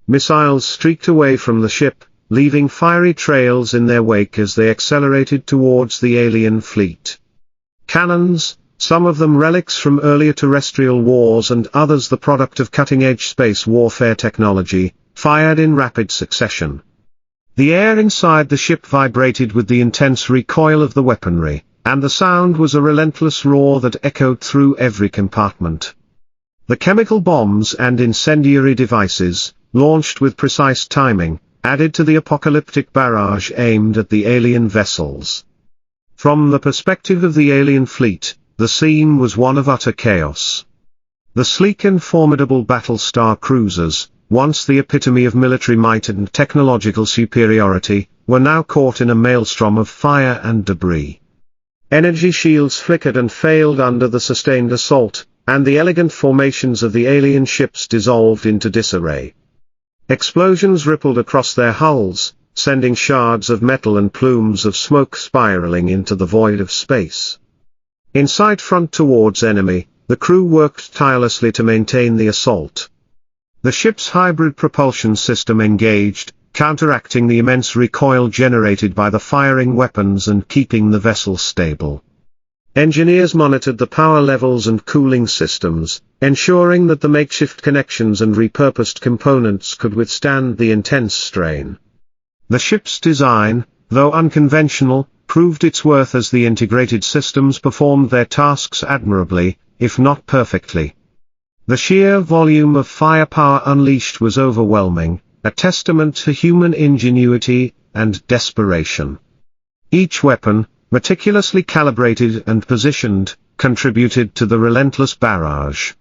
Missiles streaked away from the ship, leaving fiery trails in their wake as they accelerated towards the alien fleet. Cannons, some of them relics from earlier terrestrial wars and others the product of cutting-edge space warfare technology, fired in rapid succession. The air inside the ship vibrated with the intense recoil of the weaponry, and the sound was a relentless roar that echoed through every compartment. The chemical bombs and incendiary devices, launched with precise timing, added to the apocalyptic barrage aimed at the alien vessels. From the perspective of the alien fleet, the scene was one of utter chaos. The sleek and formidable battlestar cruisers, once the epitome of military might and technological superiority, were now caught in a maelstrom of fire and debris. Energy shields flickered and failed under the sustained assault, and the elegant formations of the alien ships dissolved into disarray. Explosions rippled across their hulls, sending shards of metal and plumes of smoke spiraling into the void of space. In side front towards enemy, the crew worked tirelessly to maintain the assault. The ship's hybrid propulsion system engaged, counteracting the immense recoil generated by the firing weapons and keeping the vessel stable. Engineers monitored the power levels and cooling systems, ensuring that the makeshift connections and repurposed components could withstand the intense strain. The ship's design, though unconventional, proved its worth as the integrated systems performed their tasks admirably, if not perfectly. The sheer volume of firepower unleashed was overwhelming, a testament to human ingenuity and desperation. Each weapon, meticulously calibrated and positioned, contributed to the relentless barrage.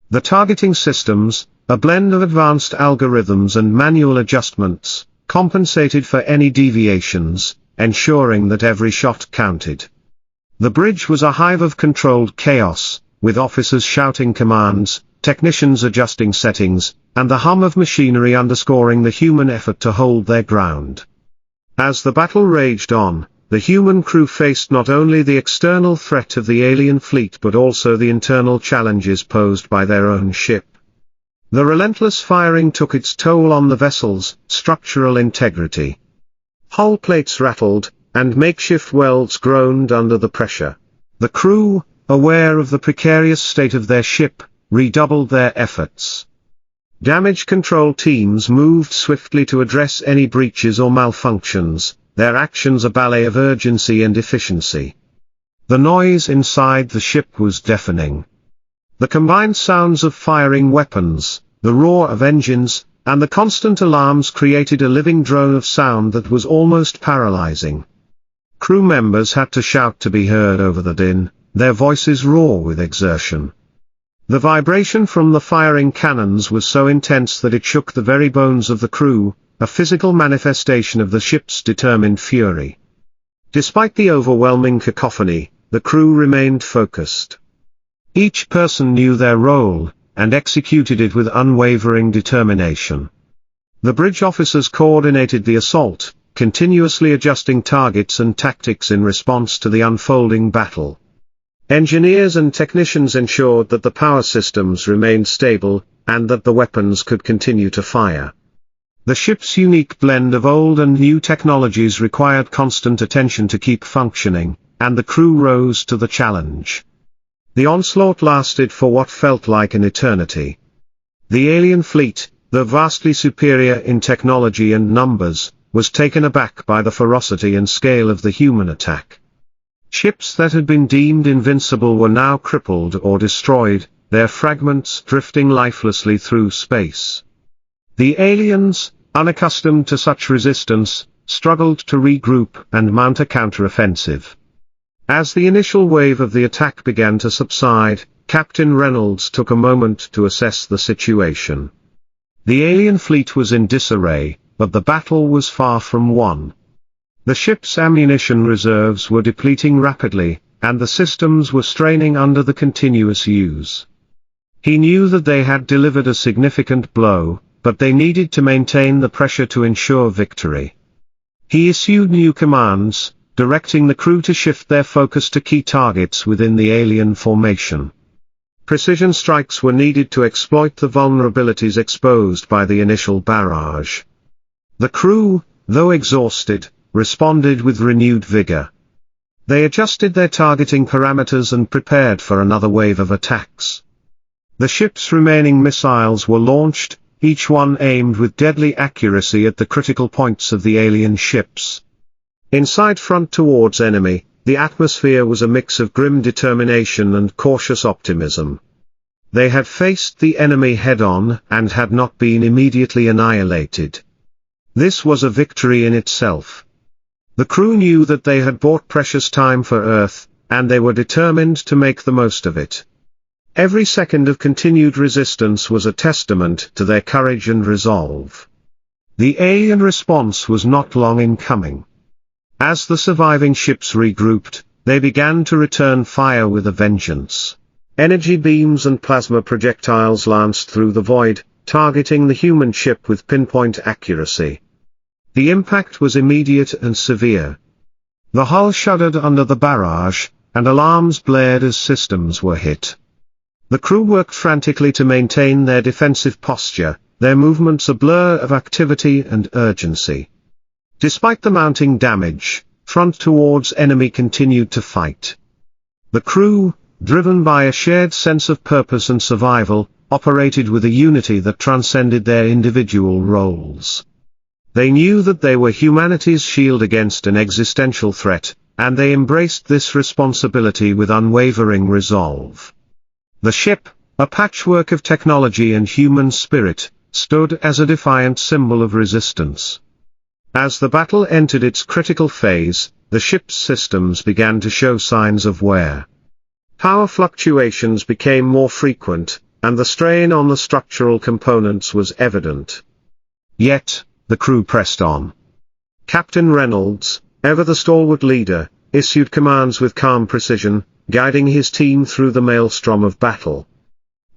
The targeting systems, a blend of advanced algorithms and manual adjustments, compensated for any deviations, ensuring that every shot counted. The bridge was a hive of controlled chaos, with officers shouting commands, technicians adjusting settings, and the hum of machinery underscoring the human effort to hold their ground. As the battle raged on, the human crew faced not only the external threat of the alien fleet but also the internal challenges posed by their own ship. The relentless firing took its toll on the vessel's structural integrity. Hull plates rattled, and makeshift welds groaned under the pressure. The crew, aware of the precarious state of their ship, redoubled their efforts. Damage control teams moved swiftly to address any breaches or malfunctions, their actions a ballet of urgency and efficiency. The noise inside the ship was deafening. The combined sounds of firing weapons, the roar of engines, and the constant alarms created a living drone of sound that was almost paralyzing. Crew members had to shout to be heard over the din, their voices raw with exertion. The vibration from the firing cannons was so intense that it shook the very bones of the crew, a physical manifestation of the ship's determined fury. Despite the overwhelming cacophony, the crew remained focused. Each person knew their role, and executed it with unwavering determination. The bridge officers coordinated the assault, continuously adjusting targets and tactics in response to the unfolding battle. Engineers and technicians ensured that the power systems remained stable, and that the weapons could continue to fire. The ship's unique blend of old and new technologies required constant attention to keep functioning, and the crew rose to the challenge. The onslaught lasted for what felt like an eternity. The alien fleet, though vastly superior in technology and numbers, was taken aback by the ferocity and scale of the human attack. Ships that had been deemed invincible were now crippled or destroyed, their fragments drifting lifelessly through space. The aliens, unaccustomed to such resistance, struggled to regroup and mount a counteroffensive. As the initial wave of the attack began to subside, Captain Reynolds took a moment to assess the situation. The alien fleet was in disarray, but the battle was far from won. The ship's ammunition reserves were depleting rapidly, and the systems were straining under the continuous use. He knew that they had delivered a significant blow, but they needed to maintain the pressure to ensure victory. He issued new commands, directing the crew to shift their focus to key targets within the alien formation. Precision strikes were needed to exploit the vulnerabilities exposed by the initial barrage. The crew, though exhausted, responded with renewed vigor. They adjusted their targeting parameters and prepared for another wave of attacks. The ship's remaining missiles were launched, each one aimed with deadly accuracy at the critical points of the alien ships. Inside front towards enemy, the atmosphere was a mix of grim determination and cautious optimism. They had faced the enemy head-on, and had not been immediately annihilated. This was a victory in itself. The crew knew that they had bought precious time for Earth, and they were determined to make the most of it. Every second of continued resistance was a testament to their courage and resolve. The alien response was not long in coming. As the surviving ships regrouped, they began to return fire with a vengeance. Energy beams and plasma projectiles lanced through the void, targeting the human ship with pinpoint accuracy. The impact was immediate and severe. The hull shuddered under the barrage, and alarms blared as systems were hit. The crew worked frantically to maintain their defensive posture, their movements a blur of activity and urgency. Despite the mounting damage, front towards enemy continued to fight. The crew, driven by a shared sense of purpose and survival, operated with a unity that transcended their individual roles. They knew that they were humanity's shield against an existential threat, and they embraced this responsibility with unwavering resolve. The ship, a patchwork of technology and human spirit, stood as a defiant symbol of resistance. As the battle entered its critical phase, the ship's systems began to show signs of wear. Power fluctuations became more frequent, and the strain on the structural components was evident. Yet, the crew pressed on. Captain Reynolds, ever the stalwart leader, issued commands with calm precision, guiding his team through the maelstrom of battle.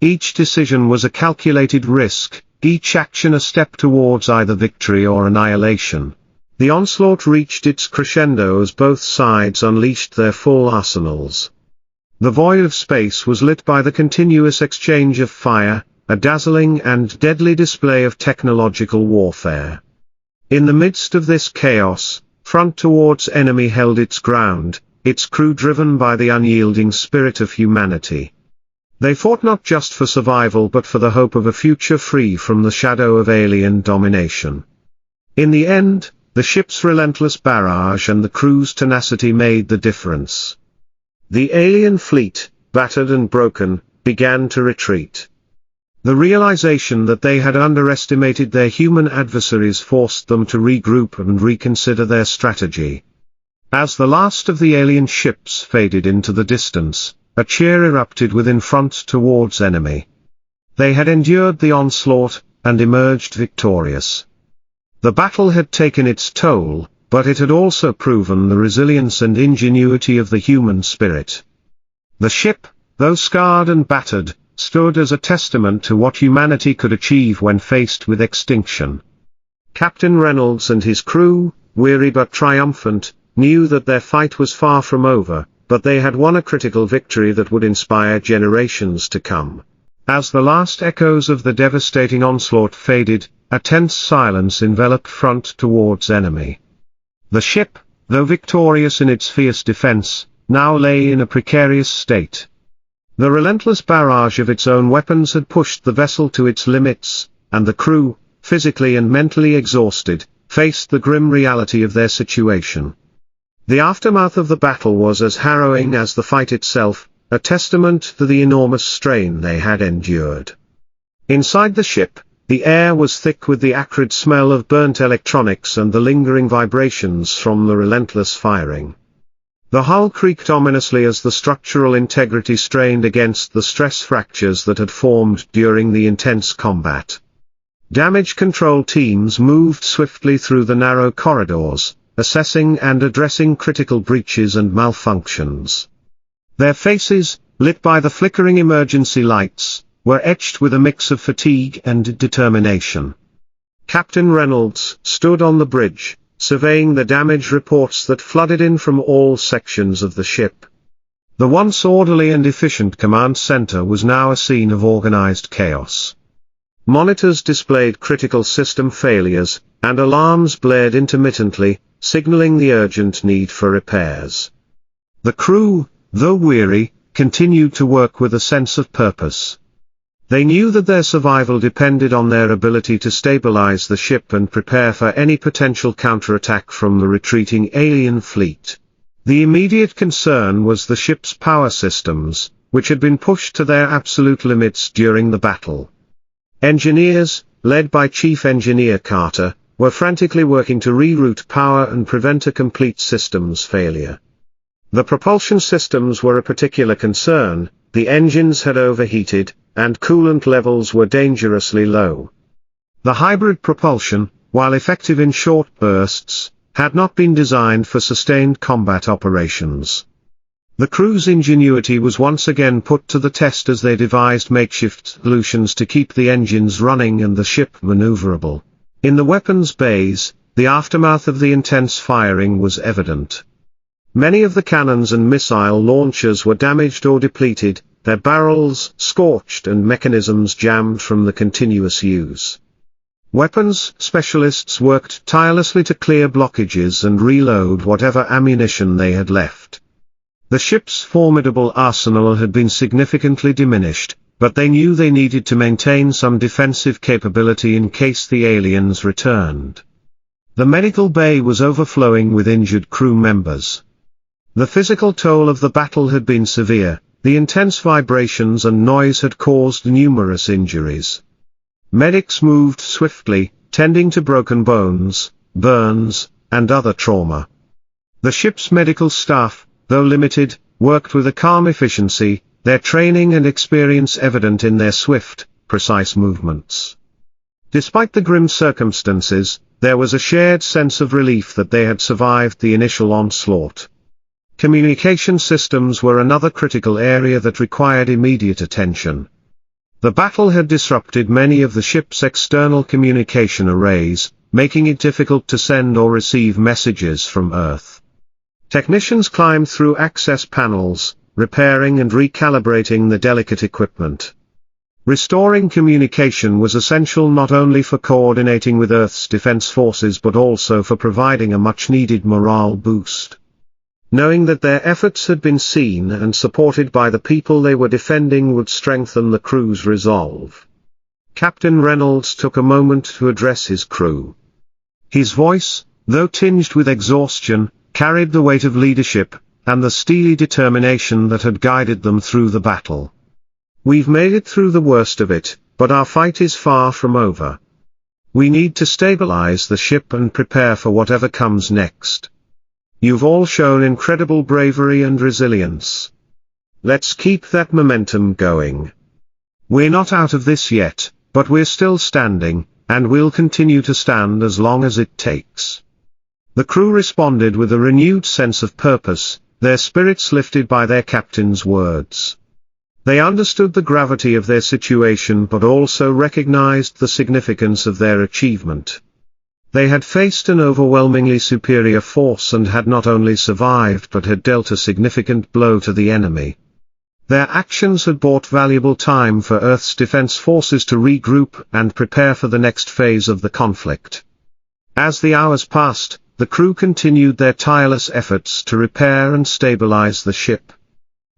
Each decision was a calculated risk, each action a step towards either victory or annihilation. The onslaught reached its crescendo as both sides unleashed their full arsenals. The void of space was lit by the continuous exchange of fire, a dazzling and deadly display of technological warfare. In the midst of this chaos, front towards enemy held its ground, its crew driven by the unyielding spirit of humanity. They fought not just for survival but for the hope of a future free from the shadow of alien domination. In the end, the ship's relentless barrage and the crew's tenacity made the difference. The alien fleet, battered and broken, began to retreat. The realization that they had underestimated their human adversaries forced them to regroup and reconsider their strategy. As the last of the alien ships faded into the distance, a cheer erupted within front towards enemy. They had endured the onslaught, and emerged victorious. The battle had taken its toll, but it had also proven the resilience and ingenuity of the human spirit. The ship, though scarred and battered, stood as a testament to what humanity could achieve when faced with extinction. Captain Reynolds and his crew, weary but triumphant, knew that their fight was far from over, but they had won a critical victory that would inspire generations to come. As the last echoes of the devastating onslaught faded, a tense silence enveloped front towards enemy. The ship, though victorious in its fierce defense, now lay in a precarious state. The relentless barrage of its own weapons had pushed the vessel to its limits, and the crew, physically and mentally exhausted, faced the grim reality of their situation. The aftermath of the battle was as harrowing as the fight itself, a testament to the enormous strain they had endured. Inside the ship, the air was thick with the acrid smell of burnt electronics and the lingering vibrations from the relentless firing. The hull creaked ominously as the structural integrity strained against the stress fractures that had formed during the intense combat. Damage control teams moved swiftly through the narrow corridors, assessing and addressing critical breaches and malfunctions. Their faces, lit by the flickering emergency lights, were etched with a mix of fatigue and determination. Captain Reynolds stood on the bridge, surveying the damage reports that flooded in from all sections of the ship. The once orderly and efficient command center was now a scene of organized chaos. Monitors displayed critical system failures, and alarms blared intermittently, signaling the urgent need for repairs. The crew, though weary, continued to work with a sense of purpose. They knew that their survival depended on their ability to stabilize the ship and prepare for any potential counterattack from the retreating alien fleet. The immediate concern was the ship's power systems, which had been pushed to their absolute limits during the battle. Engineers, led by Chief Engineer Carter, were frantically working to reroute power and prevent a complete systems failure. The propulsion systems were a particular concern. The engines had overheated, and coolant levels were dangerously low. The hybrid propulsion, while effective in short bursts, had not been designed for sustained combat operations. The crew's ingenuity was once again put to the test as they devised makeshift solutions to keep the engines running and the ship maneuverable. In the weapons bays, the aftermath of the intense firing was evident. Many of the cannons and missile launchers were damaged or depleted, their barrels scorched and mechanisms jammed from the continuous use. Weapons specialists worked tirelessly to clear blockages and reload whatever ammunition they had left. The ship's formidable arsenal had been significantly diminished, but they knew they needed to maintain some defensive capability in case the aliens returned. The medical bay was overflowing with injured crew members. The physical toll of the battle had been severe. The intense vibrations and noise had caused numerous injuries. Medics moved swiftly, tending to broken bones, burns, and other trauma. The ship's medical staff, though limited, worked with a calm efficiency, their training and experience evident in their swift, precise movements. Despite the grim circumstances, there was a shared sense of relief that they had survived the initial onslaught. Communication systems were another critical area that required immediate attention. The battle had disrupted many of the ship's external communication arrays, making it difficult to send or receive messages from Earth. Technicians climbed through access panels, repairing and recalibrating the delicate equipment. Restoring communication was essential not only for coordinating with Earth's defense forces but also for providing a much-needed morale boost. Knowing that their efforts had been seen and supported by the people they were defending would strengthen the crew's resolve. Captain Reynolds took a moment to address his crew. His voice, though tinged with exhaustion, carried the weight of leadership, and the steely determination that had guided them through the battle. "We've made it through the worst of it, but our fight is far from over. We need to stabilize the ship and prepare for whatever comes next. You've all shown incredible bravery and resilience. Let's keep that momentum going. We're not out of this yet, but we're still standing, and we'll continue to stand as long as it takes." The crew responded with a renewed sense of purpose, their spirits lifted by their captain's words. They understood the gravity of their situation but also recognized the significance of their achievement. They had faced an overwhelmingly superior force and had not only survived but had dealt a significant blow to the enemy. Their actions had bought valuable time for Earth's defense forces to regroup and prepare for the next phase of the conflict. As the hours passed, the crew continued their tireless efforts to repair and stabilize the ship.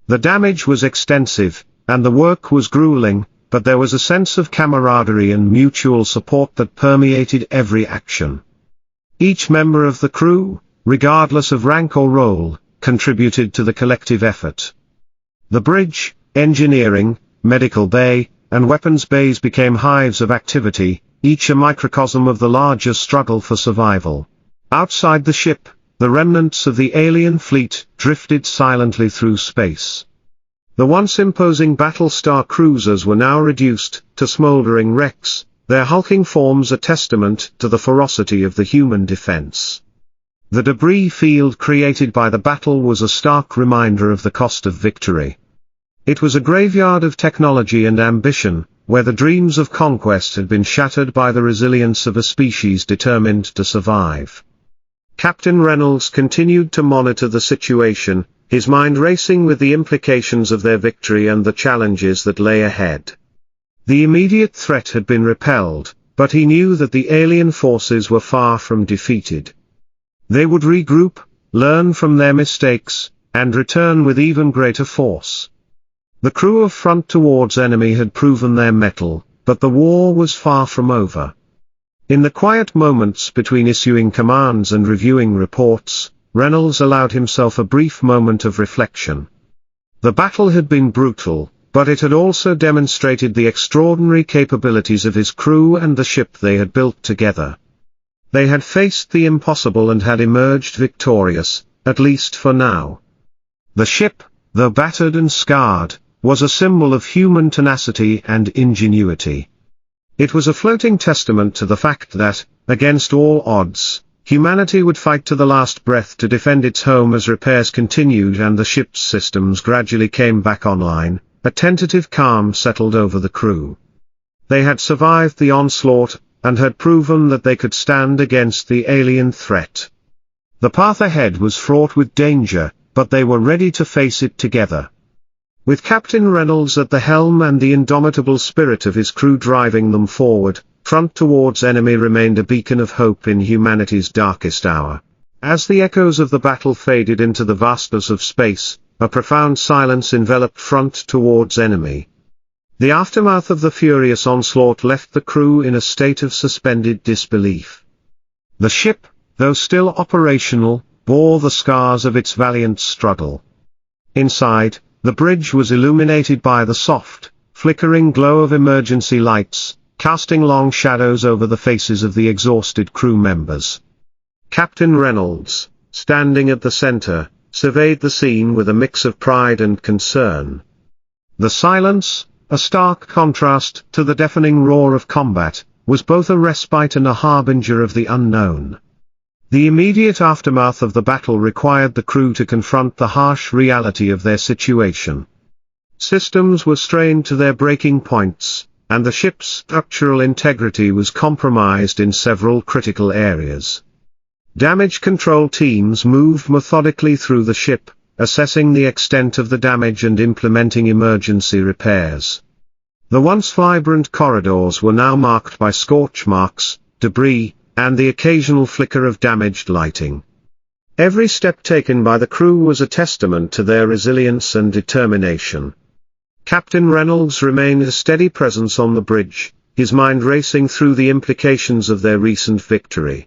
The damage was extensive, and the work was grueling, but there was a sense of camaraderie and mutual support that permeated every action. Each member of the crew, regardless of rank or role, contributed to the collective effort. The bridge, engineering, medical bay, and weapons bays became hives of activity, each a microcosm of the larger struggle for survival. Outside the ship, the remnants of the alien fleet drifted silently through space. The once imposing battlestar cruisers were now reduced to smoldering wrecks, their hulking forms a testament to the ferocity of the human defense. The debris field created by the battle was a stark reminder of the cost of victory. It was a graveyard of technology and ambition, where the dreams of conquest had been shattered by the resilience of a species determined to survive. Captain Reynolds continued to monitor the situation, his mind racing with the implications of their victory and the challenges that lay ahead. The immediate threat had been repelled, but he knew that the alien forces were far from defeated. They would regroup, learn from their mistakes, and return with even greater force. The crew of Front Towards Enemy had proven their mettle, but the war was far from over. In the quiet moments between issuing commands and reviewing reports, Reynolds allowed himself a brief moment of reflection. The battle had been brutal, but it had also demonstrated the extraordinary capabilities of his crew and the ship they had built together. They had faced the impossible and had emerged victorious, at least for now. The ship, though battered and scarred, was a symbol of human tenacity and ingenuity. It was a floating testament to the fact that, against all odds, humanity would fight to the last breath to defend its home as repairs continued and the ship's systems gradually came back online. A tentative calm settled over the crew. They had survived the onslaught, and had proven that they could stand against the alien threat. The path ahead was fraught with danger, but they were ready to face it together. With Captain Reynolds at the helm and the indomitable spirit of his crew driving them forward, Front Towards Enemy remained a beacon of hope in humanity's darkest hour. As the echoes of the battle faded into the vastness of space, a profound silence enveloped Front Towards Enemy. The aftermath of the furious onslaught left the crew in a state of suspended disbelief. The ship, though still operational, bore the scars of its valiant struggle. Inside, the bridge was illuminated by the soft, flickering glow of emergency lights, casting long shadows over the faces of the exhausted crew members. Captain Reynolds, standing at the center, surveyed the scene with a mix of pride and concern. The silence, a stark contrast to the deafening roar of combat, was both a respite and a harbinger of the unknown. The immediate aftermath of the battle required the crew to confront the harsh reality of their situation. Systems were strained to their breaking points, and the ship's structural integrity was compromised in several critical areas. Damage control teams moved methodically through the ship, assessing the extent of the damage and implementing emergency repairs. The once vibrant corridors were now marked by scorch marks, debris, and the occasional flicker of damaged lighting. Every step taken by the crew was a testament to their resilience and determination. Captain Reynolds remained a steady presence on the bridge, his mind racing through the implications of their recent victory.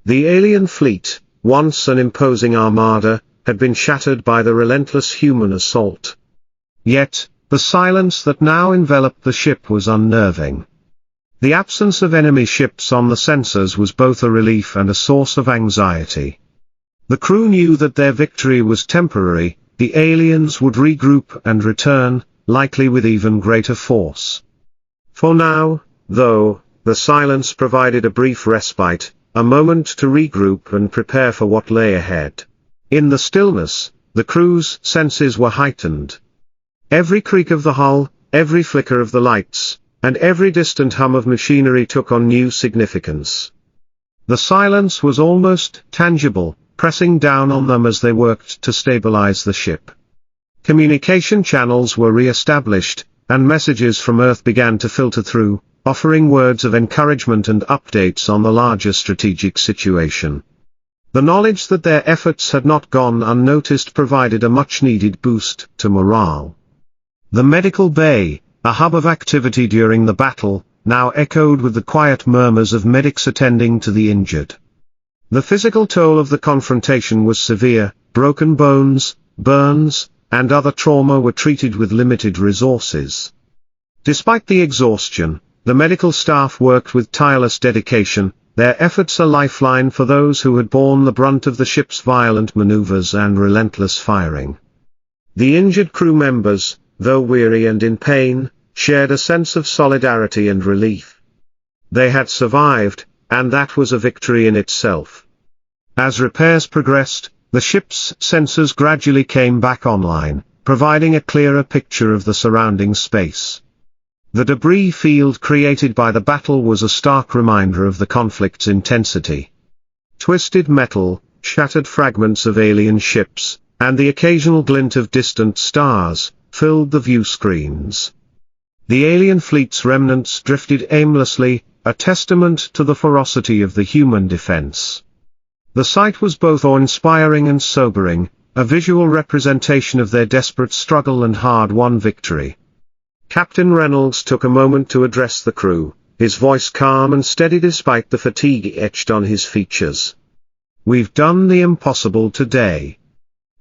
The alien fleet, once an imposing armada, had been shattered by the relentless human assault. Yet, the silence that now enveloped the ship was unnerving. The absence of enemy ships on the sensors was both a relief and a source of anxiety. The crew knew that their victory was temporary, the aliens would regroup and return, likely with even greater force. For now, though, the silence provided a brief respite, a moment to regroup and prepare for what lay ahead. In the stillness, the crew's senses were heightened. Every creak of the hull, every flicker of the lights, and every distant hum of machinery took on new significance. The silence was almost tangible, pressing down on them as they worked to stabilize the ship. Communication channels were re-established, and messages from Earth began to filter through, offering words of encouragement and updates on the larger strategic situation. The knowledge that their efforts had not gone unnoticed provided a much-needed boost to morale. The medical bay, a hub of activity during the battle, now echoed with the quiet murmurs of medics attending to the injured. The physical toll of the confrontation was severe, broken bones, burns, and other trauma were treated with limited resources. Despite the exhaustion, the medical staff worked with tireless dedication, their efforts a lifeline for those who had borne the brunt of the ship's violent maneuvers and relentless firing. The injured crew members, though weary and in pain, shared a sense of solidarity and relief. They had survived, and that was a victory in itself. As repairs progressed, the ship's sensors gradually came back online, providing a clearer picture of the surrounding space. The debris field created by the battle was a stark reminder of the conflict's intensity. Twisted metal, shattered fragments of alien ships, and the occasional glint of distant stars, filled the view screens. The alien fleet's remnants drifted aimlessly, a testament to the ferocity of the human defense. The sight was both awe-inspiring and sobering, a visual representation of their desperate struggle and hard-won victory. Captain Reynolds took a moment to address the crew, his voice calm and steady despite the fatigue etched on his features. "We've done the impossible today.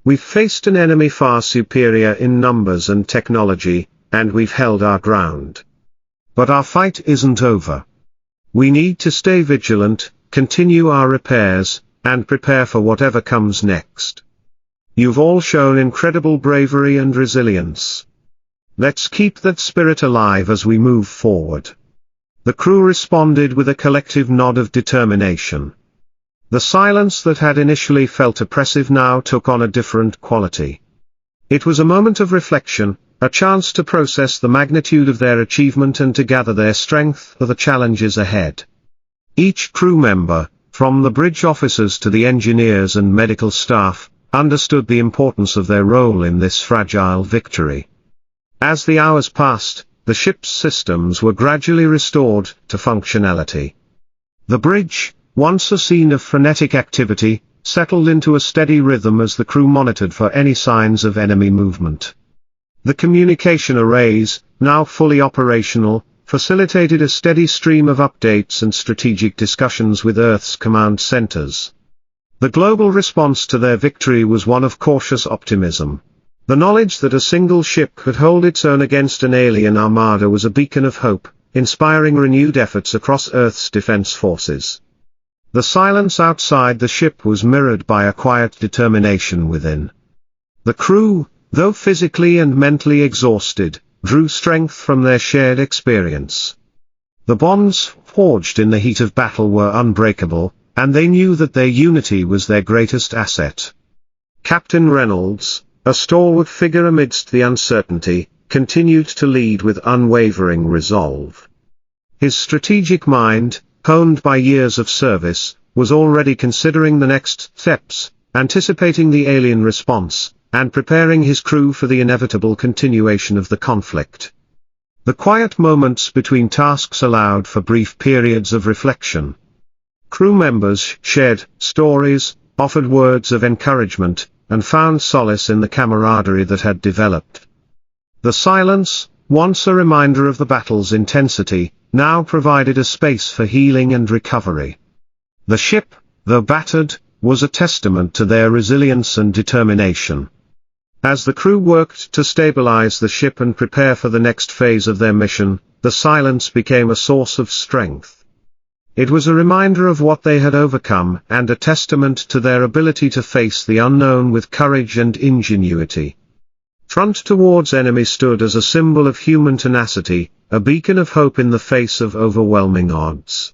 We've faced an enemy far superior in numbers and technology, and we've held our ground. But our fight isn't over. We need to stay vigilant, continue our repairs, and prepare for whatever comes next. You've all shown incredible bravery and resilience. Let's keep that spirit alive as we move forward." The crew responded with a collective nod of determination. The silence that had initially felt oppressive now took on a different quality. It was a moment of reflection, a chance to process the magnitude of their achievement and to gather their strength for the challenges ahead. Each crew member, from the bridge officers to the engineers and medical staff, understood the importance of their role in this fragile victory. As the hours passed, the ship's systems were gradually restored to functionality. The bridge, once a scene of frenetic activity, settled into a steady rhythm as the crew monitored for any signs of enemy movement. The communication arrays, now fully operational, facilitated a steady stream of updates and strategic discussions with Earth's command centers. The global response to their victory was one of cautious optimism. The knowledge that a single ship could hold its own against an alien armada was a beacon of hope, inspiring renewed efforts across Earth's defense forces. The silence outside the ship was mirrored by a quiet determination within. The crew, though physically and mentally exhausted, drew strength from their shared experience. The bonds forged in the heat of battle were unbreakable, and they knew that their unity was their greatest asset. Captain Reynolds, a stalwart figure amidst the uncertainty, continued to lead with unwavering resolve. His strategic mind, honed by years of service, was already considering the next steps, anticipating the alien response, and preparing his crew for the inevitable continuation of the conflict. The quiet moments between tasks allowed for brief periods of reflection. Crew members shared stories, offered words of encouragement, and found solace in the camaraderie that had developed. The silence, once a reminder of the battle's intensity, now provided a space for healing and recovery. The ship, though battered, was a testament to their resilience and determination. As the crew worked to stabilize the ship and prepare for the next phase of their mission, the silence became a source of strength. It was a reminder of what they had overcome and a testament to their ability to face the unknown with courage and ingenuity. Front towards enemy stood as a symbol of human tenacity, a beacon of hope in the face of overwhelming odds.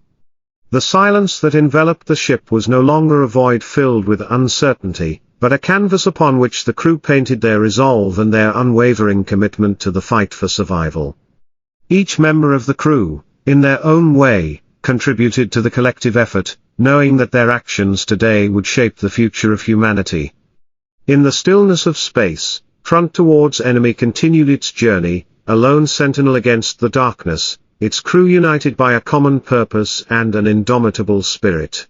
The silence that enveloped the ship was no longer a void filled with uncertainty, but a canvas upon which the crew painted their resolve and their unwavering commitment to the fight for survival. Each member of the crew, in their own way, contributed to the collective effort, knowing that their actions today would shape the future of humanity. In the stillness of space, Front towards enemy continued its journey, a lone sentinel against the darkness, its crew united by a common purpose and an indomitable spirit.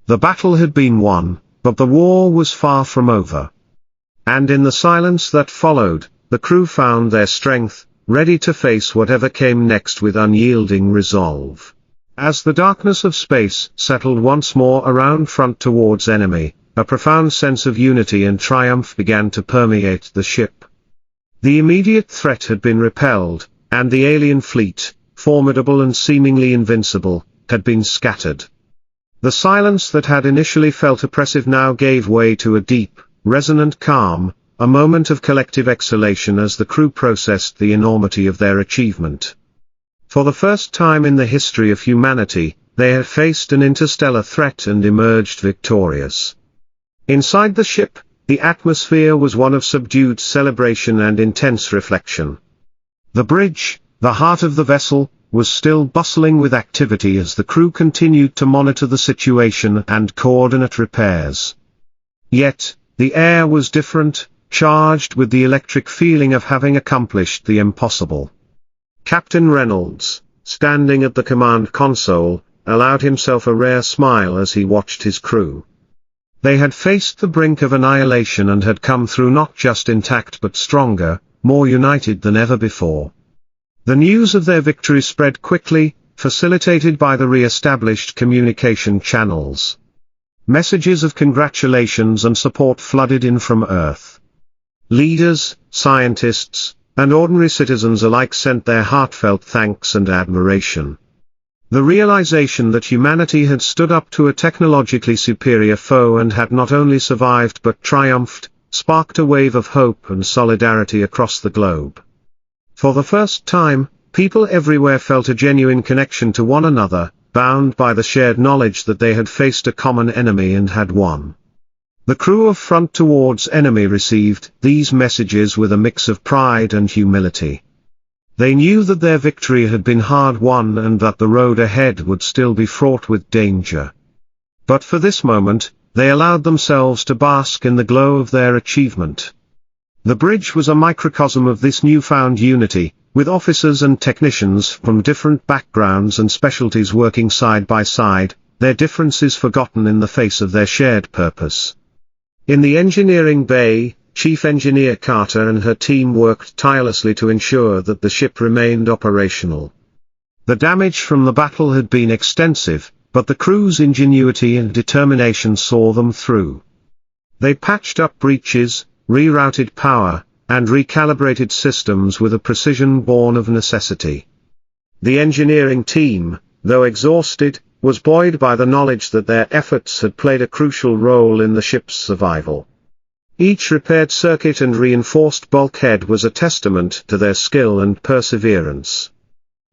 The battle had been won, but the war was far from over. And in the silence that followed, the crew found their strength, ready to face whatever came next with unyielding resolve. As the darkness of space settled once more around Front towards enemy, a profound sense of unity and triumph began to permeate the ship. The immediate threat had been repelled, and the alien fleet, formidable and seemingly invincible, had been scattered. The silence that had initially felt oppressive now gave way to a deep, resonant calm, a moment of collective exhalation as the crew processed the enormity of their achievement. For the first time in the history of humanity, they had faced an interstellar threat and emerged victorious. Inside the ship, the atmosphere was one of subdued celebration and intense reflection. The bridge, the heart of the vessel, was still bustling with activity as the crew continued to monitor the situation and coordinate repairs. Yet, the air was different, charged with the electric feeling of having accomplished the impossible. Captain Reynolds, standing at the command console, allowed himself a rare smile as he watched his crew. They had faced the brink of annihilation and had come through not just intact but stronger, more united than ever before. The news of their victory spread quickly, facilitated by the re-established communication channels. Messages of congratulations and support flooded in from Earth. Leaders, scientists, and ordinary citizens alike sent their heartfelt thanks and admiration. The realization that humanity had stood up to a technologically superior foe and had not only survived but triumphed, sparked a wave of hope and solidarity across the globe. For the first time, people everywhere felt a genuine connection to one another, bound by the shared knowledge that they had faced a common enemy and had won. The crew of Front Towards Enemy received these messages with a mix of pride and humility. They knew that their victory had been hard won and that the road ahead would still be fraught with danger. But for this moment, they allowed themselves to bask in the glow of their achievement. The bridge was a microcosm of this newfound unity, with officers and technicians from different backgrounds and specialties working side by side, their differences forgotten in the face of their shared purpose. In the engineering bay, Chief Engineer Carter and her team worked tirelessly to ensure that the ship remained operational. The damage from the battle had been extensive, but the crew's ingenuity and determination saw them through. They patched up breaches, rerouted power, and recalibrated systems with a precision born of necessity. The engineering team, though exhausted, was buoyed by the knowledge that their efforts had played a crucial role in the ship's survival. Each repaired circuit and reinforced bulkhead was a testament to their skill and perseverance.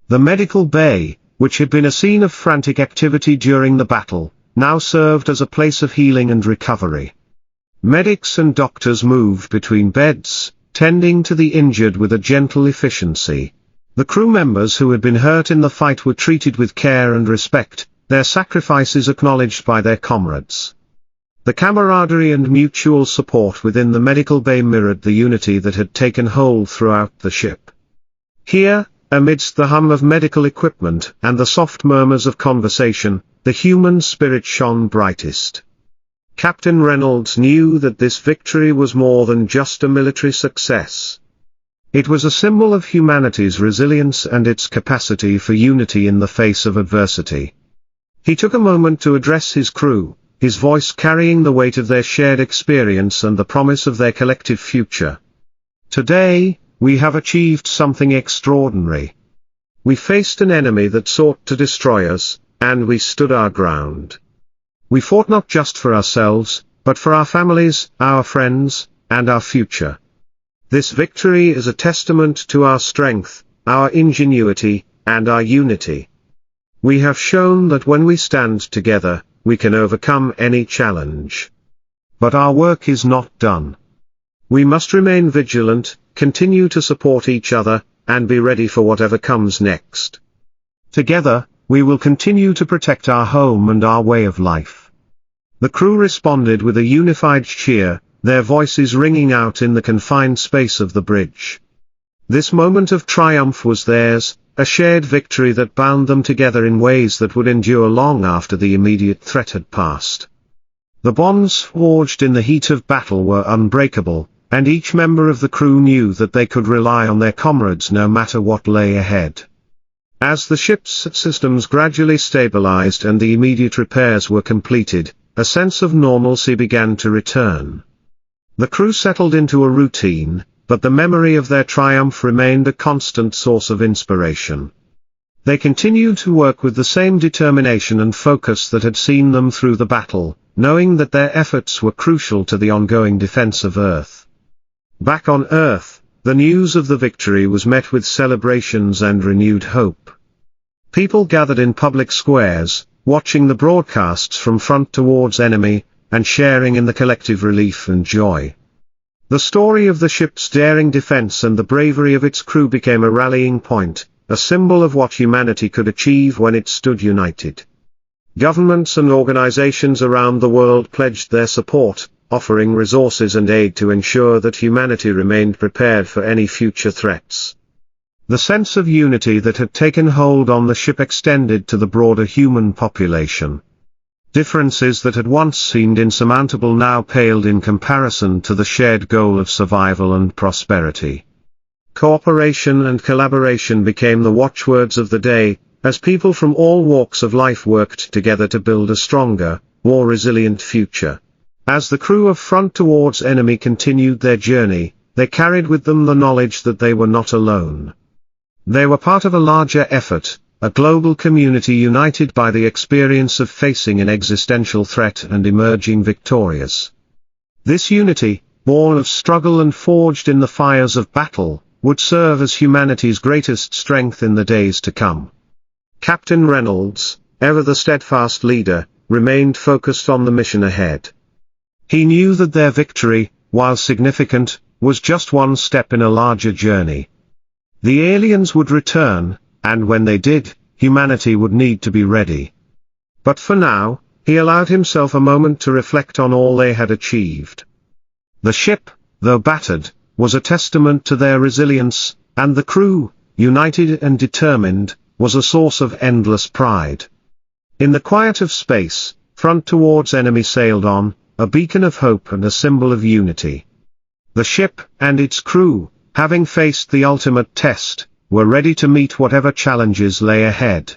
The medical bay, which had been a scene of frantic activity during the battle, now served as a place of healing and recovery. Medics and doctors moved between beds, tending to the injured with a gentle efficiency. The crew members who had been hurt in the fight were treated with care and respect, their sacrifices acknowledged by their comrades. The camaraderie and mutual support within the medical bay mirrored the unity that had taken hold throughout the ship. Here, amidst the hum of medical equipment and the soft murmurs of conversation, the human spirit shone brightest. Captain Reynolds knew that this victory was more than just a military success. It was a symbol of humanity's resilience and its capacity for unity in the face of adversity. He took a moment to address his crew, his voice carrying the weight of their shared experience and the promise of their collective future. Today, we have achieved something extraordinary. We faced an enemy that sought to destroy us, and we stood our ground. We fought not just for ourselves, but for our families, our friends, and our future. This victory is a testament to our strength, our ingenuity, and our unity. We have shown that when we stand together, we can overcome any challenge. But our work is not done. We must remain vigilant, continue to support each other, and be ready for whatever comes next. Together, we will continue to protect our home and our way of life. The crew responded with a unified cheer, their voices ringing out in the confined space of the bridge. This moment of triumph was theirs, a shared victory that bound them together in ways that would endure long after the immediate threat had passed. The bonds forged in the heat of battle were unbreakable, and each member of the crew knew that they could rely on their comrades no matter what lay ahead. As the ship's systems gradually stabilized and the immediate repairs were completed, a sense of normalcy began to return. The crew settled into a routine, but the memory of their triumph remained a constant source of inspiration. They continued to work with the same determination and focus that had seen them through the battle, knowing that their efforts were crucial to the ongoing defense of Earth. Back on Earth, the news of the victory was met with celebrations and renewed hope. People gathered in public squares, watching the broadcasts from front towards enemy, and sharing in the collective relief and joy. The story of the ship's daring defense and the bravery of its crew became a rallying point, a symbol of what humanity could achieve when it stood united. Governments and organizations around the world pledged their support, offering resources and aid to ensure that humanity remained prepared for any future threats. The sense of unity that had taken hold on the ship extended to the broader human population. Differences that had once seemed insurmountable now paled in comparison to the shared goal of survival and prosperity. Cooperation and collaboration became the watchwords of the day, as people from all walks of life worked together to build a stronger, more resilient future. As the crew of Front Towards Enemy continued their journey, they carried with them the knowledge that they were not alone. They were part of a larger effort, a global community united by the experience of facing an existential threat and emerging victorious. This unity, born of struggle and forged in the fires of battle, would serve as humanity's greatest strength in the days to come. Captain Reynolds, ever the steadfast leader, remained focused on the mission ahead. He knew that their victory, while significant, was just one step in a larger journey. The aliens would return, and when they did, humanity would need to be ready. But for now, he allowed himself a moment to reflect on all they had achieved. The ship, though battered, was a testament to their resilience, and the crew, united and determined, was a source of endless pride. In the quiet of space, Front Towards Enemy sailed on, a beacon of hope and a symbol of unity. The ship, and its crew, having faced the ultimate test, were ready to meet whatever challenges lay ahead.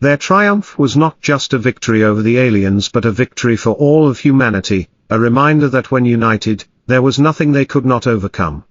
Their triumph was not just a victory over the aliens but a victory for all of humanity, a reminder that when united, there was nothing they could not overcome.